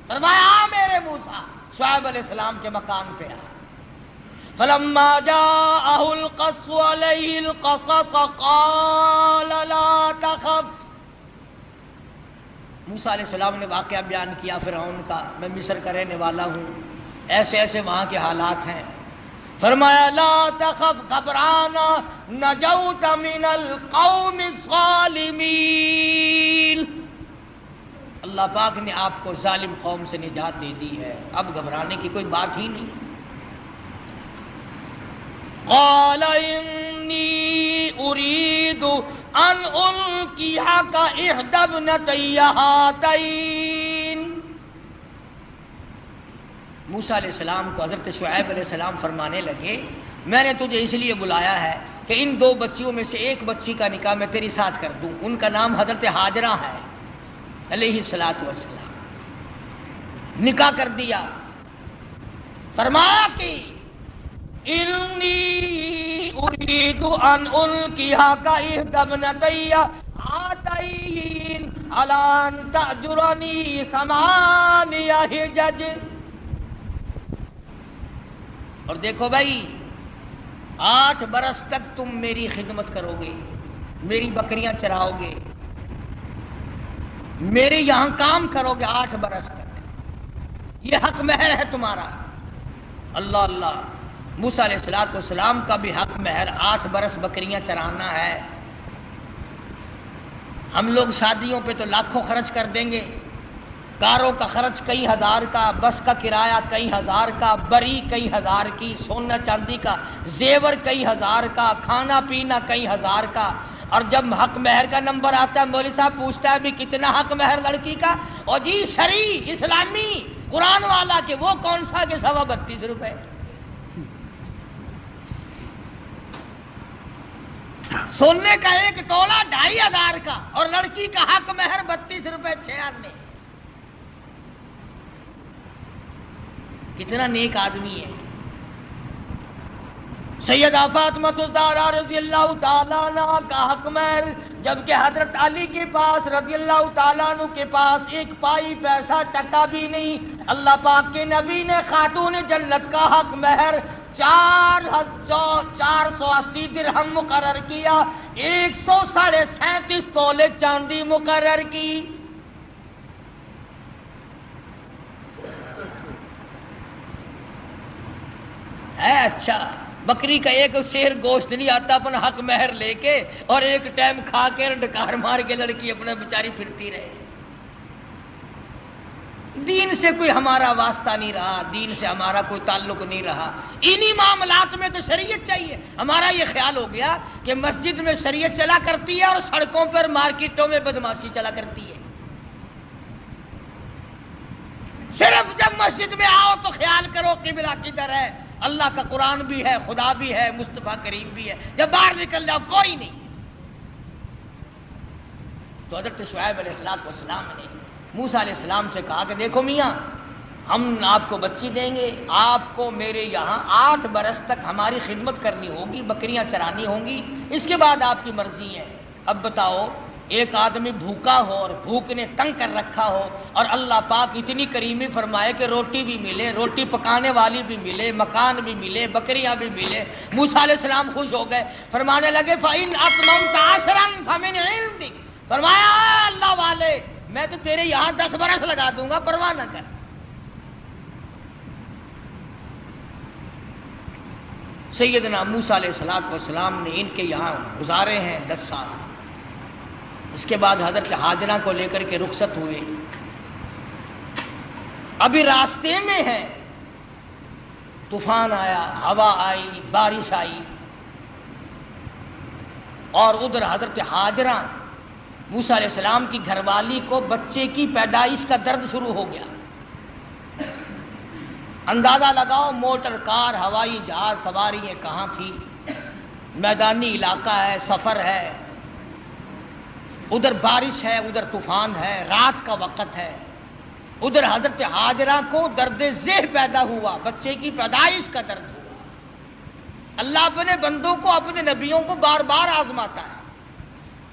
فرمایا میرے موسیٰ شعیب علیہ السلام کے مکان پہ آ۔ فلما جاءه القص عليه القصص قال لا تخف۔ موسیٰ علیہ السلام نے واقعہ بیان کیا فرعون کا، میں مصر کا رہنے والا ہوں، ایسے ایسے وہاں کے حالات ہیں۔ فرمایا لا تخف، گھبرانا، نجوت من القوم الظالمین، اللہ پاک نے آپ کو ظالم قوم سے نجات دے دی ہے، اب گھبرانے کی کوئی بات ہی نہیں۔ قال انی اريد ان القيك احدى ابنتي هاتين۔ موسیٰ علیہ السلام کو حضرت شعیب علیہ السلام فرمانے لگے میں نے تجھے اس لیے بلایا ہے کہ ان دو بچیوں میں سے ایک بچی کا نکاح میں تیری ساتھ کر دوں۔ ان کا نام حضرت ہاجرہ ہے علیہ الصلوۃ والسلام۔ نکاح کر دیا۔ فرمایا کہ انی اريد ان القيك احدى ابنتي هاتين على ان تأجرني 8 حجج۔ اور دیکھو بھائی 8 برس تک تم میری خدمت کرو گے، میری بکریاں چراؤ گے، میرے یہاں کام کرو گے 8 برس تک، یہ حق مہر ہے تمہارا۔ اللہ اللہ، موسیٰ علیہ السلام کا بھی حق مہر 8 برس بکریاں چرانا ہے۔ ہم لوگ شادیوں پہ تو لاکھوں خرچ کر دیں گے، کاروں کا خرچ کئی ہزار کا، بس کا کرایہ کئی ہزار کا، بری کئی ہزار کی، سونا چاندی کا زیور کئی ہزار کا، کھانا پینا کئی ہزار کا، اور جب حق مہر کا نمبر آتا ہے مولوی صاحب پوچھتا ہے بھی کتنا حق مہر لڑکی کا، اور جی شرعی اسلامی قرآن والا کہ وہ کون سا کہ 32.5 روپے۔ سونے کا 1 تولہ 2,500 کا، اور لڑکی کا حق مہر 32 روپے 96۔ کتنا نیک آدمی ہے۔ سیدہ فاطمہ الزہرا رضی اللہ تعالیٰ عنہ کا حق مہر، جبکہ حضرت علی کے پاس رضی اللہ تعالیٰ عنہ کے پاس 1 پائی پیسہ ٹکا بھی نہیں، اللہ پاک کے نبی نے خاتون جنت کا حق مہر 480 درہم مقرر کیا، 137.5 تولے چاندی مقرر کی۔ ہے اچھا، بکری کا 1 شیر گوشت نہیں آتا اپنا حق مہر لے کے، اور 1 ٹائم کھا کے ڈکار مار کے لڑکی اپنے بیچاری پھرتی رہے۔ دین سے کوئی ہمارا واسطہ نہیں رہا، دین سے ہمارا کوئی تعلق نہیں رہا، انہی معاملات میں تو شریعت چاہیے۔ ہمارا یہ خیال ہو گیا کہ مسجد میں شریعت چلا کرتی ہے اور سڑکوں پر مارکیٹوں میں بدماشی چلا کرتی ہے۔ صرف جب مسجد میں آؤ تو خیال کرو قبلہ کدھر ہے، اللہ کا قرآن بھی ہے، خدا بھی ہے، مصطفیٰ کریم بھی ہے، جب باہر نکل جاؤ کوئی نہیں۔ تو حضرت شعیب علیہ السلام نے موسیٰ علیہ السلام سے کہا کہ دیکھو میاں، ہم آپ کو بچی دیں گے، آپ کو میرے یہاں 8 برس تک ہماری خدمت کرنی ہوگی، بکریاں چرانی ہوں گی، اس کے بعد آپ کی مرضی ہے۔ اب بتاؤ، ایک آدمی بھوکا ہو اور بھوک نے تنگ کر رکھا ہو، اور اللہ پاک اتنی کریمی فرمائے کہ روٹی بھی ملے، روٹی پکانے والی بھی ملے، مکان بھی ملے، بکریاں بھی ملے۔ موسیٰ علیہ السلام خوش ہو گئے، فرمانے لگے فَإِنْ أَتْمَمْتَ عَشْرًا فَمِنْ عِنْدِكَ، فرمایا اللہ والے میں تو تیرے یہاں 10 برس لگا دوں گا، پرواہ نہ کر۔ سیدنا موسیٰ علیہ السلام نے ان کے یہاں گزارے ہیں 10 سال۔ اس کے بعد حضرت ہاجرہ کو لے کر کے رخصت ہوئے۔ ابھی راستے میں ہے، طوفان آیا، ہوا آئی، بارش آئی، اور ادھر حضرت ہاجرہ موسیٰ علیہ السلام کی گھر والی کو بچے کی پیدائش کا درد شروع ہو گیا۔ اندازہ لگاؤ موٹر کار ہوائی جہاز سواریاں کہاں تھی، میدانی علاقہ ہے، سفر ہے، ادھر بارش ہے، ادھر طوفان ہے، رات کا وقت ہے، ادھر حضرت ہاجرہ کو درد ذہن پیدا ہوا، بچے کی پیدائش کا درد ہوا۔ اللہ اپنے بندوں کو، اپنے نبیوں کو بار بار آزماتا ہے،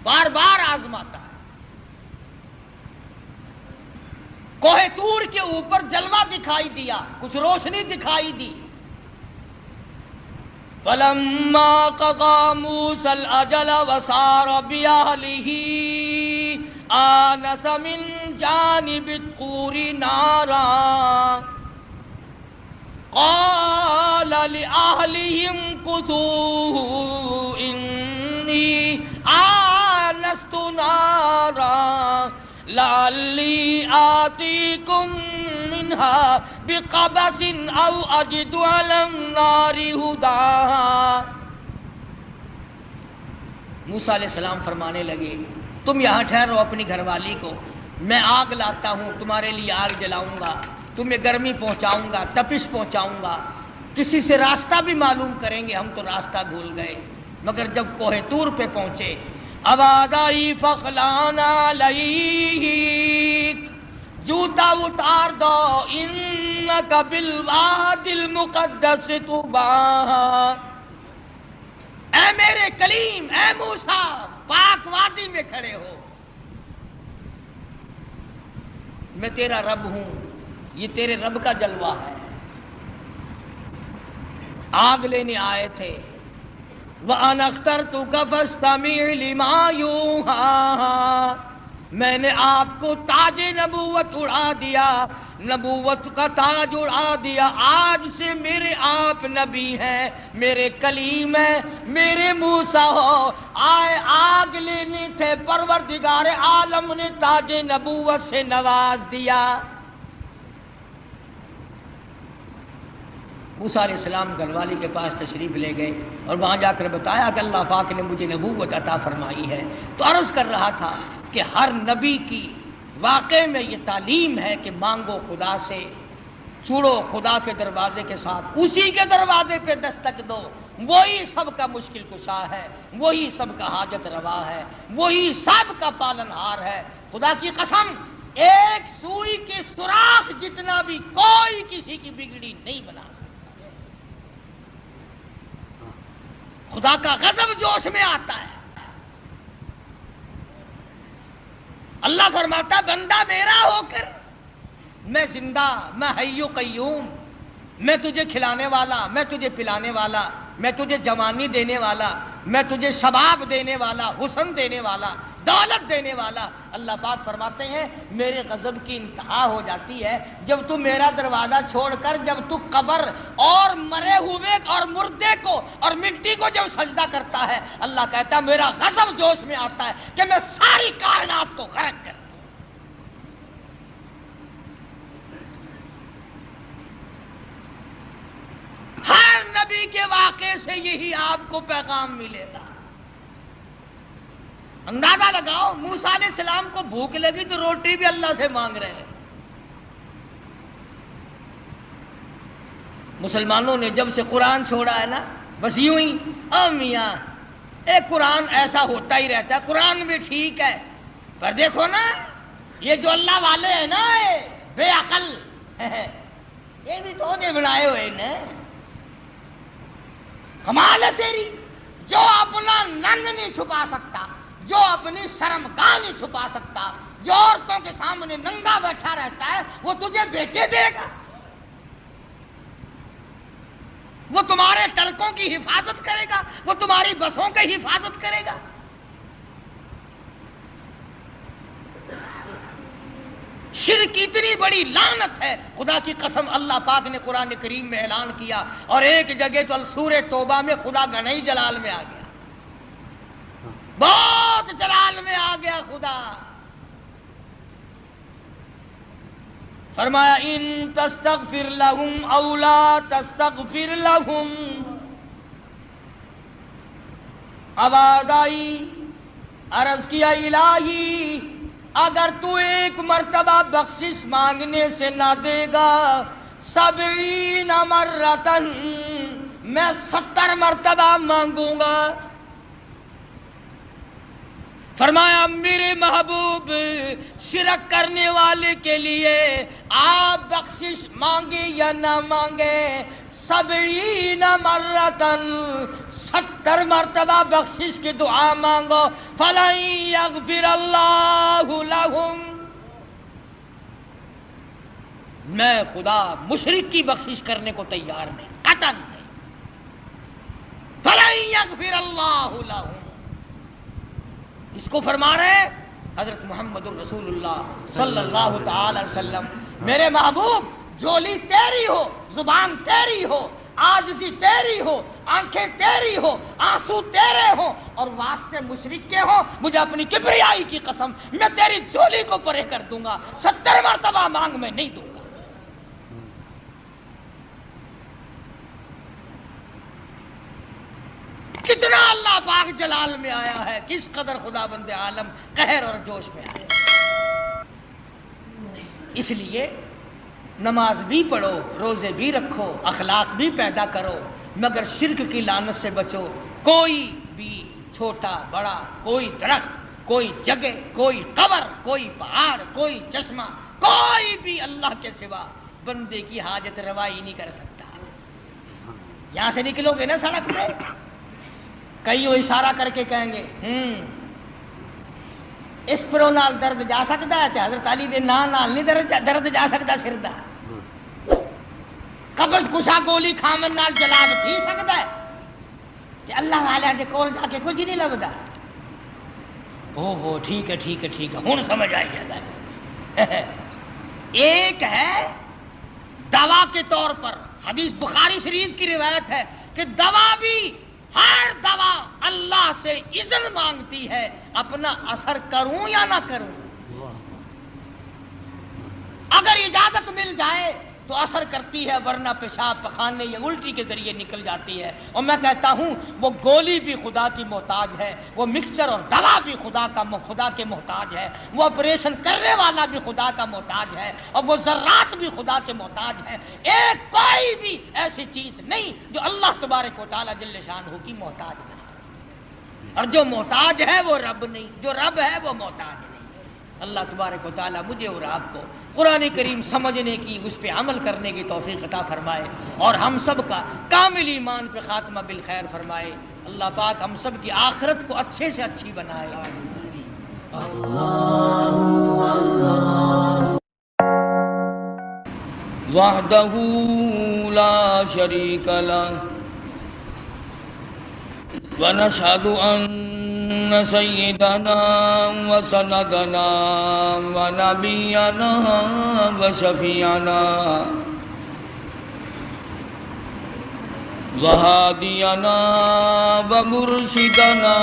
بار بار آزماتا ہے۔ کوہ طور کے اوپر جلوہ دکھائی دیا، کچھ روشنی دکھائی دی۔ فَلَمَّا قَضَىٰ مُوسَى الْأَجَلَ وَسَارَ بِأَهْلِهِ آنَسَ مِن جَانِبِ الطُّورِ نَارًا قَالَ لِأَهْلِهِ امْكُثُوا إِنِّي آنَسْتُ نَارًا لَعَلِّي آتِيكُم مِّنْهَا بِقَبَسٍ أَوْ أَجِدُ عَلَى النَّارِ هُدًى۔ موسیٰ علیہ السلام فرمانے لگے تم یہاں ٹھہرو اپنی گھر والی کو، میں آگ لاتا ہوں، تمہارے لیے آگ جلاؤں گا، تمہیں گرمی پہنچاؤں گا، تپش پہنچاؤں گا، کسی سے راستہ بھی معلوم کریں گے، ہم تو راستہ بھول گئے۔ مگر جب کوہ طور پہ پہنچے، آواز آئی فخلان علیک، جوتا اتار دو، انک بالوادی المقدس طویٰ، اے میرے کلیم، اے موسیٰ، پاک وادی میں کھڑے ہو، میں تیرا رب ہوں، یہ تیرے رب کا جلوہ ہے۔ آگ لینے آئے تھے، وَأَنَا اخْتَرْتُكَ فَاسْتَمِعْ لِمَا يُوحَىٰ، میں نے آپ کو تاج نبوت اڑا دیا، نبوت کا تاج اڑا دیا، آج سے میرے آپ نبی ہیں، میرے کلیم ہیں، میرے موسیٰ ہو۔ آئے آگ لینے تھے، پروردگار عالم نے تاج نبوت سے نواز دیا۔ موسیٰ علیہ السلام گھر والی کے پاس تشریف لے گئے اور وہاں جا کر بتایا کہ اللہ پاک نے مجھے نبوت عطا فرمائی ہے۔ تو عرض کر رہا تھا کہ ہر نبی کی واقع میں یہ تعلیم ہے کہ مانگو خدا سے، چھوڑو خدا کے دروازے کے ساتھ، اسی کے دروازے پہ دستک دو، وہی سب کا مشکل کشا ہے، وہی سب کا حاجت روا ہے، وہی سب کا پالن ہار ہے۔ خدا کی قسم، ایک سوئی کے سوراخ جتنا بھی کوئی کسی کی بگڑی نہیں بنا سکتا۔ خدا کا غضب جوش میں آتا ہے۔ اللہ فرماتا بندہ میرا ہو کر، میں زندہ، میں حی و قیوم، میں تجھے کھلانے والا، میں تجھے پلانے والا، میں تجھے جوانی دینے والا، میں تجھے شباب دینے والا، حسن دینے والا، دولت دینے والا۔ اللہ پاک فرماتے ہیں میرے غضب کی انتہا ہو جاتی ہے جب تو میرا دروازہ چھوڑ کر، جب تو قبر اور مرے ہوئے اور مردے کو اور مٹی کو جب سجدہ کرتا ہے، اللہ کہتا ہے میرا غضب جوش میں آتا ہے کہ میں ساری کائنات کو غرق کر دوں۔ ہر نبی کے واقعے سے یہی آپ کو پیغام ملے گا۔ اندازہ لگاؤ، موسیٰ علیہ السلام کو بھوک لگی تو روٹی بھی اللہ سے مانگ رہے ہیں۔ مسلمانوں نے جب سے قرآن چھوڑا ہے نا، بس یوں ہی میاں ایک قرآن ایسا ہوتا ہی رہتا ہے، قرآن بھی ٹھیک ہے، پر دیکھو نا یہ جو اللہ والے ہیں نا، بے عقل یہ بھی تو دے بنائے ہوئے نا۔ کمال ہے تیری، جو اپنا ننگ نہیں چھپا سکتا، جو اپنی شرمگاہ نہیں چھپا سکتا، جو عورتوں کے سامنے ننگا بیٹھا رہتا ہے، وہ تجھے بیٹے دے گا، وہ تمہارے ٹلکوں کی حفاظت کرے گا، وہ تمہاری بسوں کی حفاظت کرے گا۔ شرک اتنی بڑی لعنت ہے، خدا کی قسم اللہ پاک نے قرآن کریم میں اعلان کیا، اور ایک جگہ تو سورہ توبہ میں خدا گنائی جلال میں آ گیا، بہت جلال میں آ گیا خدا۔ فرمایا ان تستغفر لهم او لا تستغفر لهم، آواز آئی، عرض کیا الہی اگر تو ایک مرتبہ بخشش مانگنے سے نہ دے گا 70 مرتن، میں 70 مرتبہ مانگوں گا۔ فرمایا میرے محبوب شرک کرنے والے کے لیے آپ بخشش مانگے یا نہ مانگے، 70 مرتن 70 مرتبہ بخشش کی دعا مانگو، فَلَن يَغْفِرَ اللَّهُ لَهُمْ، میں خدا مشرک کی بخشش کرنے کو تیار نہیں، قطعاً نہیں۔ فَلَن يَغْفِرَ اللَّهُ لَهُمْ، اس کو فرما رہے حضرت محمد الرسول اللہ صلی اللہ تعالی علیہ وسلم، میرے محبوب جولی تیری ہو، زبان تیری ہو، عاجزی تیری ہو، آنکھیں تیری ہو، آنسو تیرے ہو، اور واسطے مشرک کے ہو، مجھے اپنی کبریائی کی قسم میں تیری جولی کو پرے کر دوں گا، 70 مرتبہ مانگ میں نہیں دوں گا۔ کتنا اللہ پاک جلال میں آیا ہے، کس قدر خدا بند عالم قہر اور جوش میں آیا۔ اس لیے نماز بھی پڑھو، روزے بھی رکھو، اخلاق بھی پیدا کرو، مگر شرک کی لعنت سے بچو۔ کوئی بھی چھوٹا بڑا، کوئی درخت، کوئی جگہ، کوئی قبر، کوئی پہاڑ، کوئی چشمہ، کوئی بھی اللہ کے سوا بندے کی حاجت روائی نہیں کر سکتا۔ یہاں سے نکلو گے نا سڑک پہ، کئی وہ اشارہ کر کے کہیں گے اس پرو نال درد جا سکتا ہے، حضرت علی دے نال نہیں درد جا سکتا سر دا، قبض کشا گولی کھامن نال جلاب تھی سکتا ہے کہ اللہ والے دے کول جا کے کچھ نہیں لگتا۔ او ٹھیک ہے ٹھیک ہے ٹھیک ہے، ہن سمجھ آئی ہے۔ ایک ہے دوا کے طور پر، حدیث بخاری شریف کی روایت ہے کہ دوا بھی، ہر دوا اللہ سے اذن مانگتی ہے اپنا اثر کروں یا نہ کروں۔ اگر اجازت مل جائے تو اثر کرتی ہے، ورنہ پیشاب پخانے یا الٹی کے ذریعے نکل جاتی ہے۔ اور میں کہتا ہوں وہ گولی بھی خدا کی محتاج ہے، وہ مکسچر اور دوا بھی خدا کے محتاج ہے، وہ آپریشن کرنے والا بھی خدا کا محتاج ہے، اور وہ ذرات بھی خدا کے محتاج ہے۔ ایک کوئی بھی ایسی چیز نہیں جو اللہ تبارک و تعالی جل شانہ کی محتاج نہیں، اور جو محتاج ہے وہ رب نہیں، جو رب ہے وہ محتاج نہیں۔ اللہ تبارک و تعالی مجھے اور آپ کو قرآن کریم سمجھنے کی، اس پہ عمل کرنے کی توفیق عطا فرمائے، اور ہم سب کا کامل ایمان پہ خاتمہ بالخیر فرمائے۔ اللہ پاک ہم سب کی آخرت کو اچھے سے اچھی بنائے۔ وحدہ لا شریک لہ ونشہد ان سیدنا وسندنا ونبینا وشفیعنا وہادینا ومرشدنا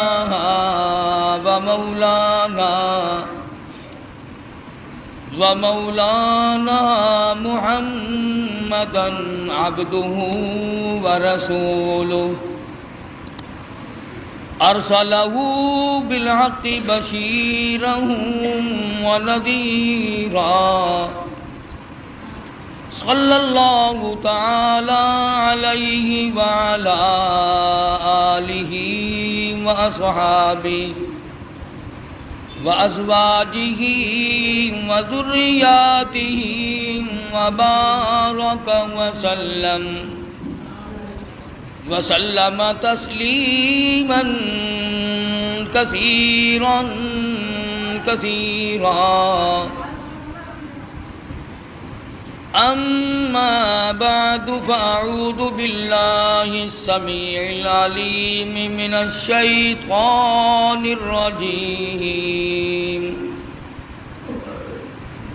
ومولانا محمدا عبدہ ورسولہ ارسلہ بالحق بشیرا ونذیرا صلی اللہ تعالی علیہ وعلی آلہ واصحابہ وازواجہ وذریاتہ وبارک وسلم تسلیما کثیرا کثیرا۔ اما بعد فاعوذ باللہ السمیع العلیم من الشیطان الرجیم،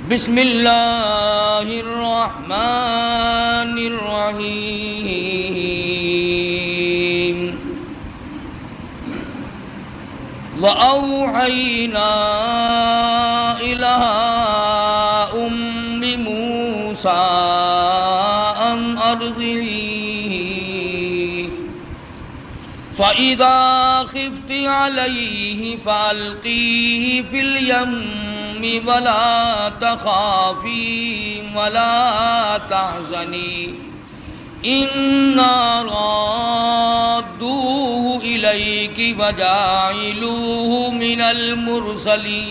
بسم اللہ الرحمن الرحیم۔ وأوحينا إلى أم موسى أن أرضعيه فإذا خفت عليه فألقيه في اليم ولا تخافي ولا تحزني إنا رادوه إليك وجاعلوه من المرسلين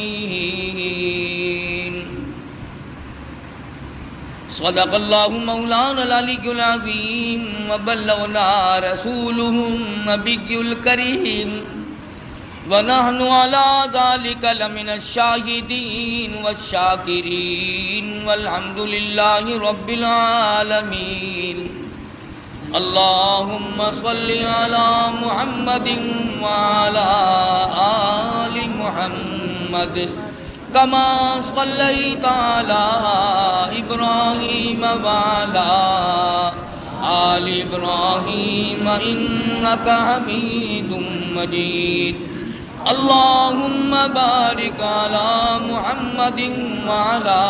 صدق الله مولانا العلي العظيم وبلغنا رسوله النبي الكريم ونحن على ذلك لمن الشاهدين والشاكرين والحمد لله رب العالمين اللهم صل على محمد وعلى آل محمد كما صليت على إبراهيم وعلى آل إبراهيم إنك حميد مجيد اللهم بارك على محمد وعلى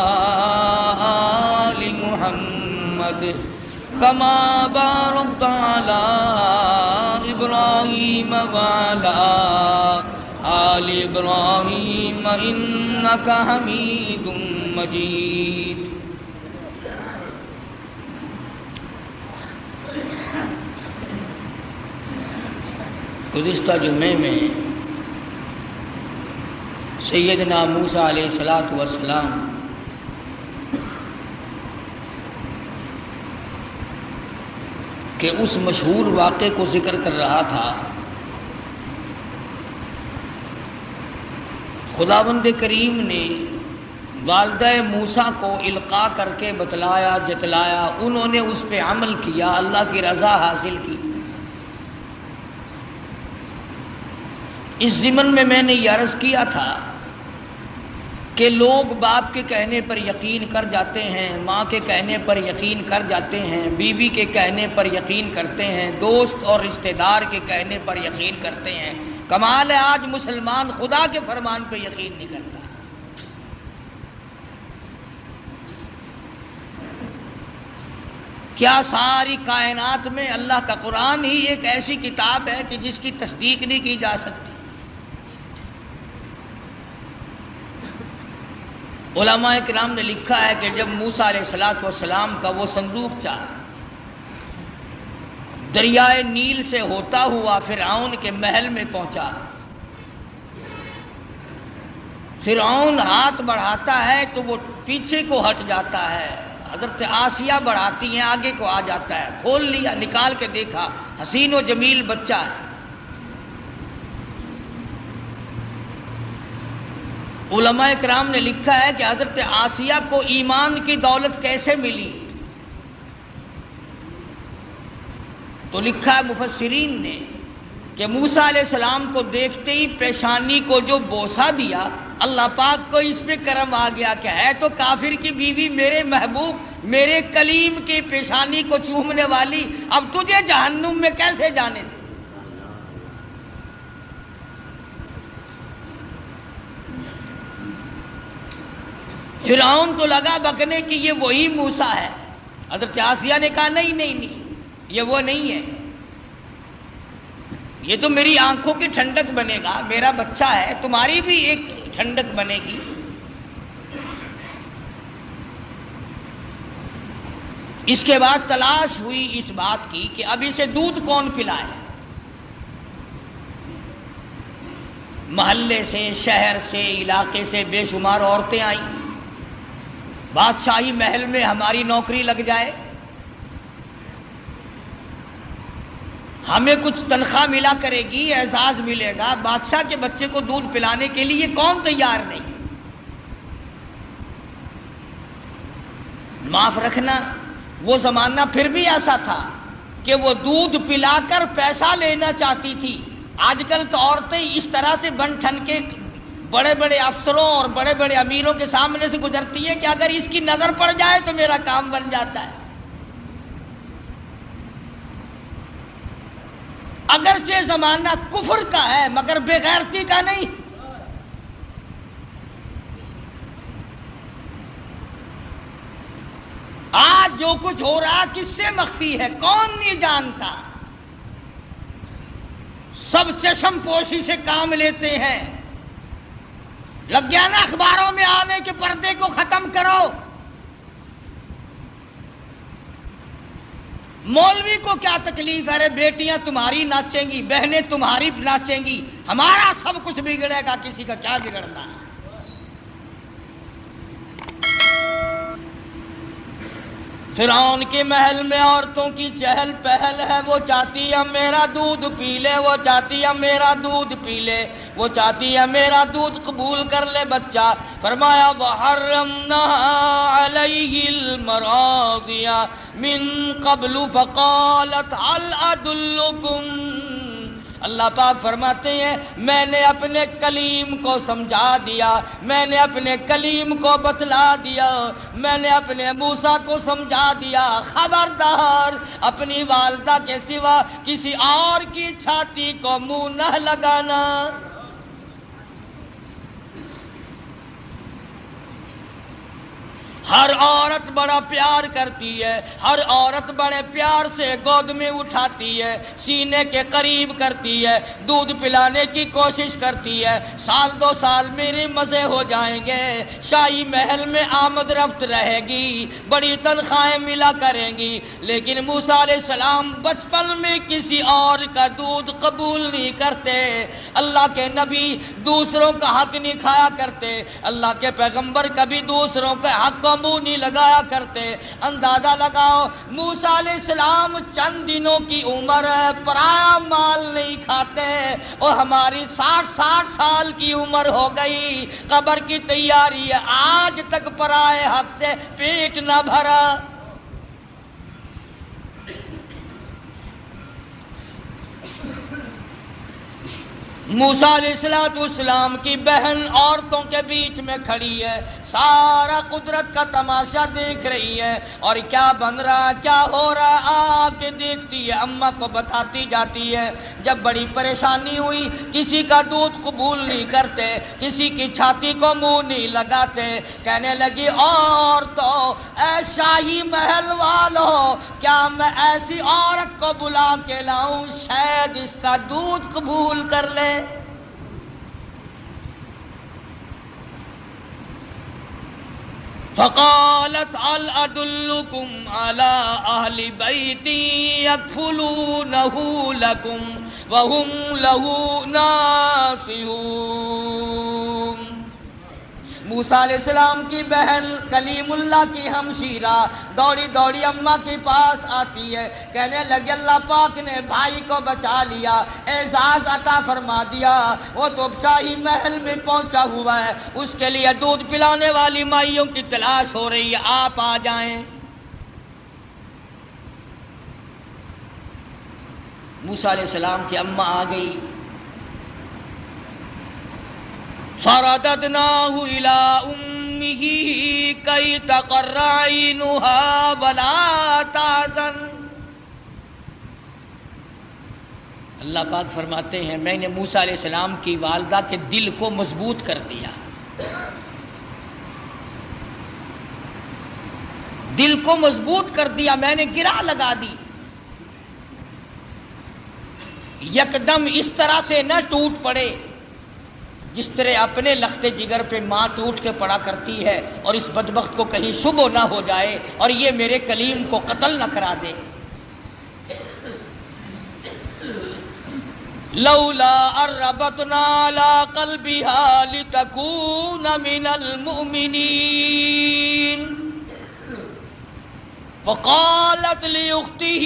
آل محمد كما باركت على إبراهيم وعلى آل إبراهيم إنك حميد مجيد گزشتہ جمعے میں سیدنا موسیٰ علیہ السلام کہ اس مشہور واقعے کو ذکر کر رہا تھا. خداوند کریم نے والدہ موسیٰ کو القاء کر کے بتلایا جتلایا، انہوں نے اس پہ عمل کیا، اللہ کی رضا حاصل کی. اس ضمن میں نے یہ عرض کیا تھا کہ لوگ باپ کے کہنے پر یقین کر جاتے ہیں، ماں کے کہنے پر یقین کر جاتے ہیں، بیوی کے کہنے پر یقین کرتے ہیں، دوست اور رشتہ دار کے کہنے پر یقین کرتے ہیں. کمال ہے آج مسلمان خدا کے فرمان پہ یقین نہیں کرتا. کیا ساری کائنات میں اللہ کا قرآن ہی ایک ایسی کتاب ہے کہ جس کی تصدیق نہیں کی جا سکتی؟ علماء کرام نے لکھا ہے کہ جب موسیٰ علیہ السلام کا وہ صندوق چاہا، دریائے نیل سے ہوتا ہوا فرعون کے محل میں پہنچا. فرعون ہاتھ بڑھاتا ہے تو وہ پیچھے کو ہٹ جاتا ہے، حضرت آسیہ بڑھاتی ہیں آگے کو آ جاتا ہے. کھول لیا، نکال کے دیکھا، حسین و جمیل بچہ ہے. علماء کرام نے لکھا ہے کہ حضرت آسیہ کو ایمان کی دولت کیسے ملی؟ تو لکھا ہے مفسرین نے کہ موسیٰ علیہ السلام کو دیکھتے ہی پیشانی کو جو بوسہ دیا، اللہ پاک کو اس پہ کرم آ گیا کہ ہے تو کافر کی بیوی میرے محبوب میرے کلیم کی پیشانی کو چومنے والی، اب تجھے جہنم میں کیسے جانے دے. فرعون تو لگا بکنے کہ یہ وہی موسیٰ ہے. حضرت آسیہ نے کہا نہیں نہیں نہیں، یہ وہ نہیں ہے، یہ تو میری آنکھوں کی ٹھنڈک بنے گا، میرا بچہ ہے، تمہاری بھی ایک ٹھنڈک بنے گی. اس کے بعد تلاش ہوئی اس بات کی کہ اب اسے دودھ کون پلائے. محلے سے، شہر سے، علاقے سے بے شمار عورتیں آئیں. بادشاہی محل میں ہماری نوکری لگ جائے، ہمیں کچھ تنخواہ ملا کرے گی، اعزاز ملے گا. بادشاہ کے بچے کو دودھ پلانے کے لیے کون تیار نہیں؟ معاف رکھنا، وہ زمانہ پھر بھی ایسا تھا کہ وہ دودھ پلا کر پیسہ لینا چاہتی تھی. آج کل تو عورتیں اس طرح سے بن ٹھن کے بڑے بڑے افسروں اور بڑے بڑے امیروں کے سامنے سے گزرتی ہے کہ اگر اس کی نظر پڑ جائے تو میرا کام بن جاتا ہے. اگرچہ زمانہ کفر کا ہے مگر بے غیرتی کا نہیں. آج جو کچھ ہو رہا کس سے مخفی ہے؟ کون نہیں جانتا. سب چشم پوشی سے کام لیتے ہیں. لگ گیا نا اخباروں میں آنے کے پردے کو ختم کرو. مولوی کو کیا تکلیف ہے؟ رے بیٹیاں تمہاری ناچیں گی، بہنیں تمہاری ناچیں گی، ہمارا سب کچھ بگڑے گا، کسی کا کیا بگڑنا ہے؟ فرعون کے محل میں عورتوں کی چہل پہل ہے، وہ چاہتی ہے میرا دودھ پی لے، وہ چاہتی ہے میرا دودھ پی لے، وہ چاہتی ہے میرا دودھ قبول کر لے بچہ. فرمایا وَحَرَّمْنَا عَلَيْهِ الْمَرَاضِعَ مِن قَبْلُ فَقَالَتْ هَلْ أَدُلُّكُمْ. اللہ پاک فرماتے ہیں میں نے اپنے کلیم کو سمجھا دیا، میں نے اپنے کلیم کو بتلا دیا، میں نے اپنے موسیٰ کو سمجھا دیا، خبردار اپنی والدہ کے سوا کسی اور کی چھاتی کو منہ نہ لگانا. ہر عورت بڑا پیار کرتی ہے، ہر عورت بڑے پیار سے گود میں اٹھاتی ہے، سینے کے قریب کرتی ہے، دودھ پلانے کی کوشش کرتی ہے. سال 2 سال میرے مزے ہو جائیں گے، شاہی محل میں آمد رفت رہے گی، بڑی تنخواہیں ملا کریں گی، لیکن موسیٰ علیہ السلام بچپن میں کسی اور کا دودھ قبول نہیں کرتے. اللہ کے نبی دوسروں کا حق نہیں کھایا کرتے، اللہ کے پیغمبر کبھی دوسروں کے حق کو منہ نہیں لگایا کرتے. اندازہ لگاؤ موسیٰ علیہ السلام چند دنوں کی عمر ہے، پرایا مال نہیں کھاتے، اور ہماری 60 سال کی عمر ہو گئی، قبر کی تیاری ہے، آج تک پرائے حق سے پیٹ نہ بھرا. موسیٰ علیہ السلام کی بہن عورتوں کے بیچ میں کھڑی ہے، سارا قدرت کا تماشا دیکھ رہی ہے، اور کیا بن رہا کیا ہو رہا آ کے دیکھتی ہے، اماں کو بتاتی جاتی ہے. جب بڑی پریشانی ہوئی، کسی کا دودھ قبول نہیں کرتے، کسی کی چھاتی کو منہ نہیں لگاتے، کہنے لگی عورتوں، اے شاہی محل والوں، کیا میں ایسی عورت کو بلا کے لاؤں شاید اس کا دودھ قبول کر لے. فقالت هل أدلكم على أهل بيت يكفلونه لكم وهم له ناصحون. موسیٰ علیہ السلام کی بہن کلیم اللہ کی ہمشیرہ دوڑی دوڑی اماں کے پاس آتی ہے، کہنے لگی اللہ پاک نے بھائی کو بچا لیا، اعزاز عطا فرما دیا، وہ تو شاہی محل میں پہنچا ہوا ہے، اس کے لیے دودھ پلانے والی مائیوں کی تلاش ہو رہی ہے، آپ آ جائیں. موسیٰ علیہ السلام کی اماں آ گئی. فرددناه إلى أمه كي تقر عينها ولا تحزن. اللہ پاک فرماتے ہیں میں نے موسیٰ علیہ السلام کی والدہ کے دل کو مضبوط کر دیا، دل کو مضبوط کر دیا، میں نے گرا لگا دی. یکدم اس طرح سے نہ ٹوٹ پڑے جس طرح اپنے لخت جگر پہ ماں ٹوٹ کے پڑا کرتی ہے، اور اس بدبخت کو کہیں شبہ نہ ہو جائے اور یہ میرے کلیم کو قتل نہ کرا دے. لولا اربتنا على قلبها لتكون من المؤمنين وقالت لأخته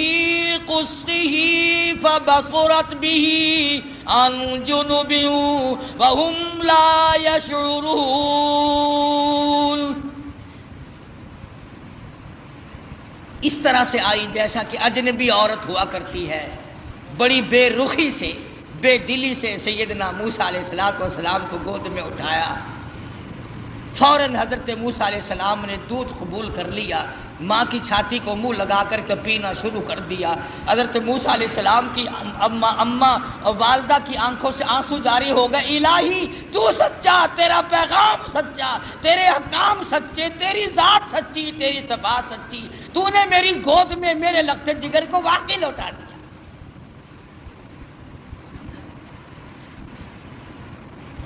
قصه فبصرت به عن جنب وهم لا يشعرون. اس طرح سے آئی جیسا کہ اجنبی عورت ہوا کرتی ہے، بڑی بے رخی سے بے دلی سے سیدنا موسیٰ علیہ السلام کو گود میں اٹھایا. فوراً حضرت موسیٰ علیہ السلام نے دودھ قبول کر لیا، ماں کی چھاتی کو منہ لگا کر کے پینا شروع کر دیا. حضرت موسیٰ علیہ السلام کی اماں اور والدہ کی آنکھوں سے آنسو جاری ہو گئے. الہی تو سچا، تیرا پیغام سچا، تیرے احکام سچے، تیری ذات سچی، تیری صفات سچی، تو نے میری گود میں میرے لخت جگر کو واقعی لوٹا دیا.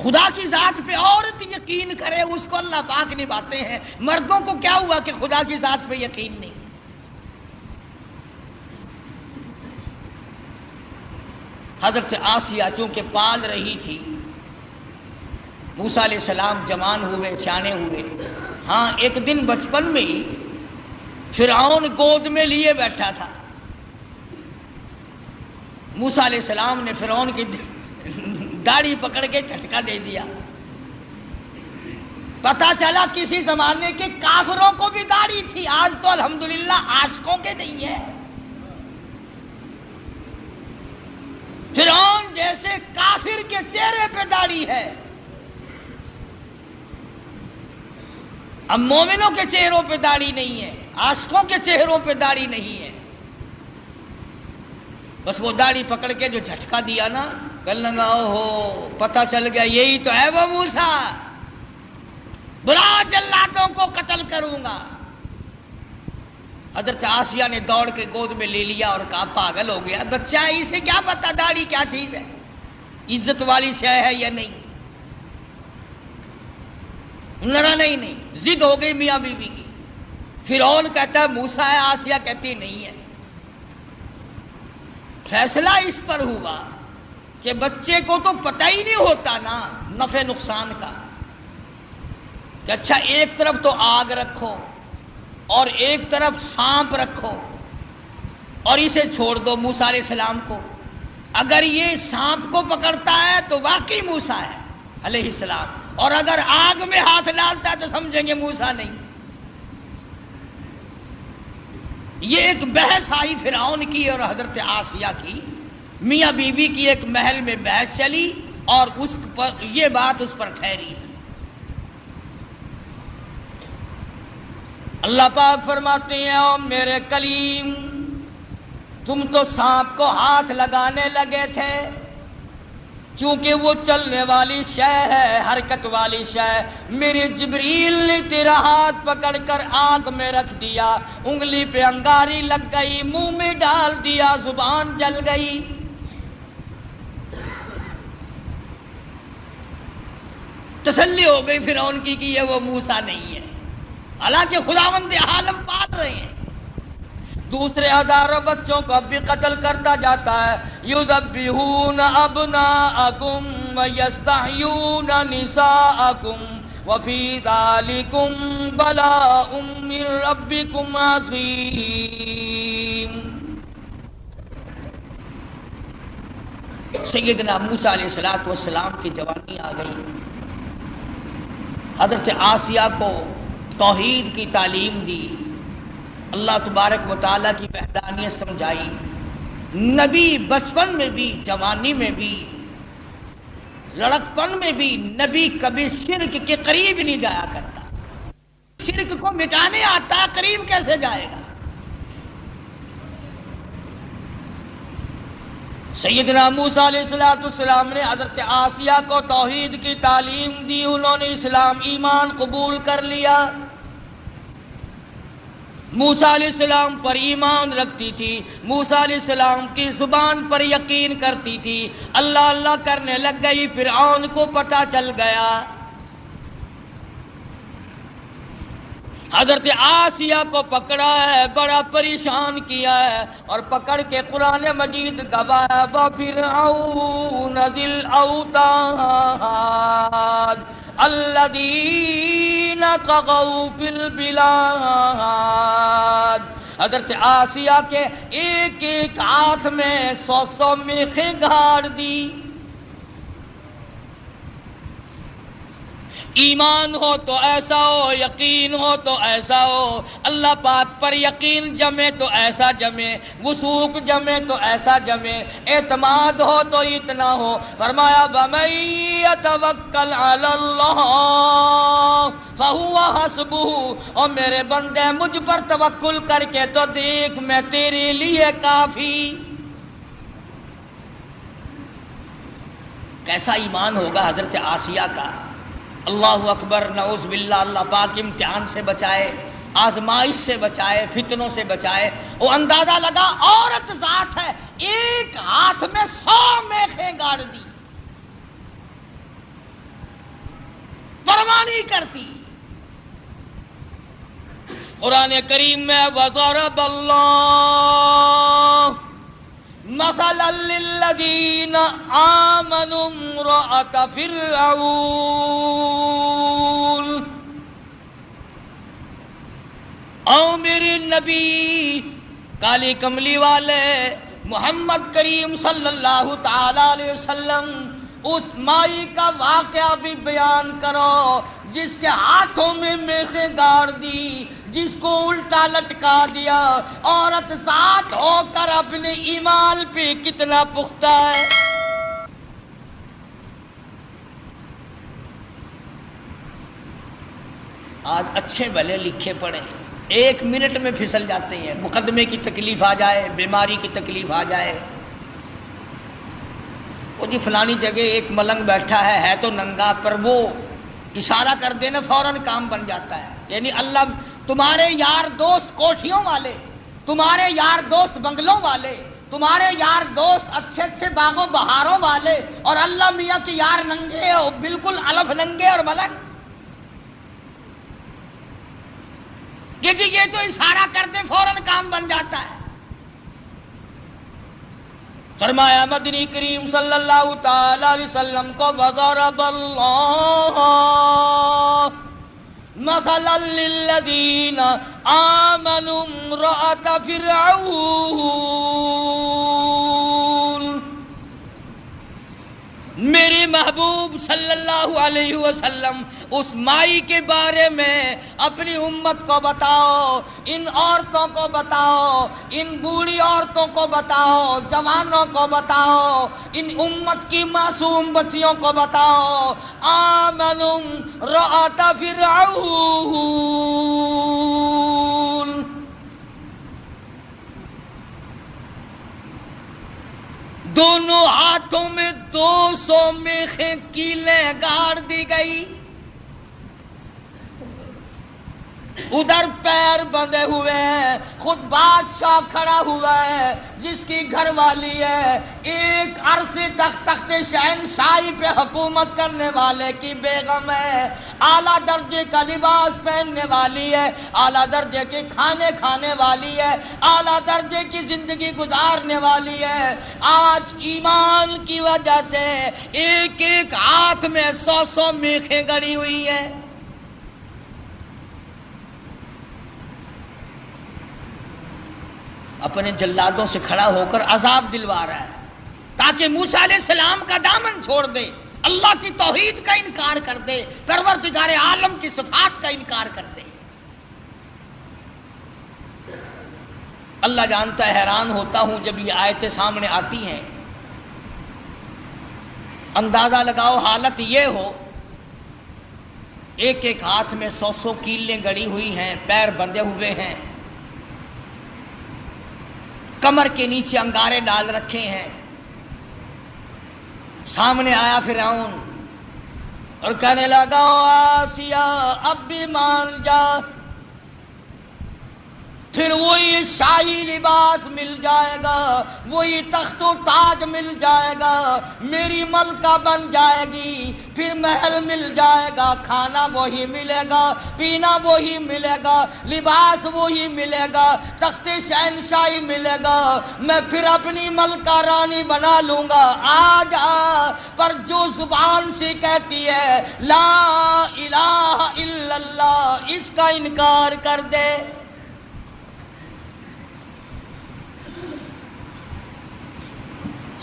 خدا کی ذات پہ عورت یقین کرے اس کو اللہ پاک نبھاتے ہیں، مردوں کو کیا ہوا کہ خدا کی ذات پہ یقین نہیں؟ حضرت آسیہ چونکہ پال رہی تھی، موسیٰ علیہ السلام جوان ہوئے، سیانے ہوئے، ہاں ایک دن بچپن میں ہی فرعون گود میں لیے بیٹھا تھا، موسیٰ علیہ السلام نے فرعون کی داڑھی پکڑ کے جھٹکا دے دیا، پتا چلا کسی زمانے کے کافروں کو بھی داڑھی تھی، آج تو الحمدللہ عاشقوں کے نہیں ہے۔ فرعون جیسے کافر کے چہرے پہ داڑھی ہے، اب مومنوں کے چہروں پہ داڑھی نہیں ہے، عاشقوں کے چہروں پہ داڑھی نہیں ہے۔ بس وہ داڑھی پکڑ کے جو جھٹکا دیا نا، کل لگا ہو پتہ چل گیا یہی تو ہے وہ موسیٰ، بلا جلاتوں کو قتل کروں گا۔ حضرت آسیہ نے دوڑ کے گود میں لے لیا اور کہا پاگل ہو گیا بچہ، اسے کیا پتا داڑھی کیا چیز ہے، عزت والی شے ہے یا نہیں؟ لڑا نہیں، ضد ہو گئی میاں بیوی کی۔ فرعون کہتا ہے موسیٰ ہے، آسیہ کہتی نہیں ہے۔ فیصلہ اس پر ہوا کہ بچے کو تو پتہ ہی نہیں ہوتا نا نفع نقصان کا، کہ اچھا ایک طرف تو آگ رکھو اور ایک طرف سانپ رکھو اور اسے چھوڑ دو موسیٰ علیہ السلام کو، اگر یہ سانپ کو پکڑتا ہے تو واقعی موسیٰ ہے علیہ السلام، اور اگر آگ میں ہاتھ ڈالتا ہے تو سمجھیں گے موسیٰ نہیں۔ یہ ایک بحث آئی فرعون کی اور حضرت آسیہ کی، میاں بیوی کی ایک محل میں بحث چلی اور اس پر یہ بات اس پر ٹھہری۔ اللہ پاک فرماتے ہیں او میرے کلیم، تم تو سانپ کو ہاتھ لگانے لگے تھے، چونکہ وہ چلنے والی شے ہے، حرکت والی شے، میرے جبریل نے تیرا ہاتھ پکڑ کر آنکھ میں رکھ دیا، انگلی پہ انگاری لگ گئی، منہ میں ڈال دیا، زبان جل گئی۔ تسلی ہو گئی فرعون کی کہ یہ وہ موسیٰ نہیں ہے، حالانکہ خداوند عالم پال رہے ہیں، دوسرے ہزاروں بچوں کو اب بھی قتل کرتا جاتا ہے۔ یذبحون ابناءکم ویستحیون نساءکم وفی ذالکم بلاء من ربکم عظیم۔ سیدنا موسیٰ علیہ السلام کی جوانی آ گئی، حضرت آسیہ کو توحید کی تعلیم دی، اللہ تبارک و تعالیٰ کی وحدانیت سمجھائی۔ نبی بچپن میں بھی، جوانی میں بھی، لڑکپن میں بھی نبی کبھی شرک کے قریب نہیں جایا کرتا، شرک کو مٹانے آتا ہے، قریب کیسے جائے گا؟ سیدنا موسیٰ علیہ السلام نے حضرت آسیہ کو توحید کی تعلیم دی، انہوں نے اسلام ایمان قبول کر لیا۔ موسیٰ علیہ السلام پر ایمان رکھتی تھی، موسیٰ علیہ السلام کی زبان پر یقین کرتی تھی، اللہ اللہ کرنے لگ گئی، فرعون کو پتہ چل گیا، حضرت آسیہ کو پکڑا ہے، بڑا پریشان کیا ہے، اور پکڑ کے قرآن مجید گواہ وَفِرْعَوْنَ ذِي الْأَوْتَادِ الَّذِينَ طَغَوْا فِي الْبِلَادِ۔ حضرت آسیہ کے ایک ایک ہاتھ میں 100 میخیں گاڑ دی۔ ایمان ہو تو ایسا ہو، یقین ہو تو ایسا ہو، اللہ پاک پر یقین جمے تو ایسا جمے، وثوق جمے تو ایسا جمے، اعتماد ہو تو اتنا ہو۔ فرمایا وَمَن يَتَوَكَّلْ عَلَى اللَّهِ فَهُوَ حَسْبُهُ، اور میرے بندے مجھ پر توکل کر کے تو دیکھ میں تیرے لیے کافی۔ کیسا ایمان ہوگا حضرت آسیہ کا، اللہ اکبر، نعوذ باللہ، اللہ پاک امتحان سے بچائے، آزمائش سے بچائے، فتنوں سے بچائے۔ وہ اندازہ لگا عورت ذات ہے، ایک ہاتھ میں 100 میخیں گاڑ دی۔ پرواہ نہیں کرتی. قرآن کریم میں وَضَرَبَ اللَّهُ مَثَلًا لِّلَّذِينَ آمَنُوا امْرَأَتَ فِرْعَوْنَ. او میرے نبی کالی کملی والے محمد کریم صلی اللہ تعالی علیہ وسلم اس مائی کا واقعہ بھی بیان کرو جس کے ہاتھوں میں میخیں گاڑ دی، جس کو الٹا لٹکا دیا. عورت ساتھ ہو کر اپنے ایمان پہ کتنا پختہ ہے. آج اچھے بھلے لکھے پڑھے 1 منٹ میں پھسل جاتے ہیں. مقدمے کی تکلیف آ جائے، بیماری کی تکلیف آ جائے، وہ جی فلانی جگہ ایک ملنگ بیٹھا ہے تو ننگا، پر وہ اشارہ کر دینا فوراً کام بن جاتا ہے. یعنی اللہ تمہارے یار دوست کوٹھیوں والے، تمہارے یار دوست بنگلوں والے، تمہارے یار دوست اچھے اچھے باغوں بہاروں والے، اور اللہ میاں کے یار ننگے ہو، بالکل الف ننگے اور ملنگ. یہ تو اشارہ کر دے فوراً کام بن جاتا ہے. فرمایا مدنی کریم صلی اللہ تعالی علیہ وسلم کو وَضَرَبَ اللَّهُ مَثَلًا لِّلَّذِينَ آمَنُوا امْرَأَتَ فِرْعَوْنَ. میرے محبوب صلی اللہ علیہ وسلم اس مائی کے بارے میں اپنی امت کو بتاؤ، ان عورتوں کو بتاؤ، ان بوڑھی عورتوں کو بتاؤ، جوانوں کو بتاؤ، ان امت کی معصوم بچیوں کو بتاؤ. آمنوا امرأۃ فرعون. دونوں ہاتھوں میں 200 میخیں کیلیں گاڑ دی گئی. ادھر پیر بندھے ہوئے ہیں، خود بادشاہ کھڑا ہوا ہے جس کی گھر والی ہے ایک عرصے تک تخت شہنشاہی پہ حکومت کرنے والے کی بیگم ہے، اعلیٰ درجے کا لباس پہننے والی ہے، اعلیٰ درجے کے کھانے کھانے والی ہے، اعلیٰ درجے کی زندگی گزارنے والی ہے. آج ایمان کی وجہ سے ایک ایک ہاتھ میں 100 میخیں گڑی ہوئی ہیں. اپنے جلادوں سے کھڑا ہو کر عذاب دلوا رہا ہے تاکہ موسیٰ علیہ السلام کا دامن چھوڑ دے، اللہ کی توحید کا انکار کر دے، پروردگار عالم کی صفات کا انکار کر دے. اللہ جانتا ہے حیران ہوتا ہوں جب یہ آیتیں سامنے آتی ہیں. اندازہ لگاؤ حالت یہ ہو ایک ایک ہاتھ میں 100 کیلیں گڑی ہوئی ہیں، پیر بندھے ہوئے ہیں، کمر کے نیچے انگارے ڈال رکھے ہیں. سامنے آیا فرعون اور کہنے لگا آسیہ اب بھی مان جا، پھر وہی شاہی لباس مل جائے گا، وہی تخت و تاج مل جائے گا، میری ملکہ بن جائے گی، پھر محل مل جائے گا، کھانا وہی ملے گا، پینا وہی ملے گا، لباس وہی ملے گا، تخت شہنشاہی ملے گا، میں پھر اپنی ملکہ رانی بنا لوں گا. آ جا، پر جو زبان سے کہتی ہے لا الہ الا اللہ اس کا انکار کر دے.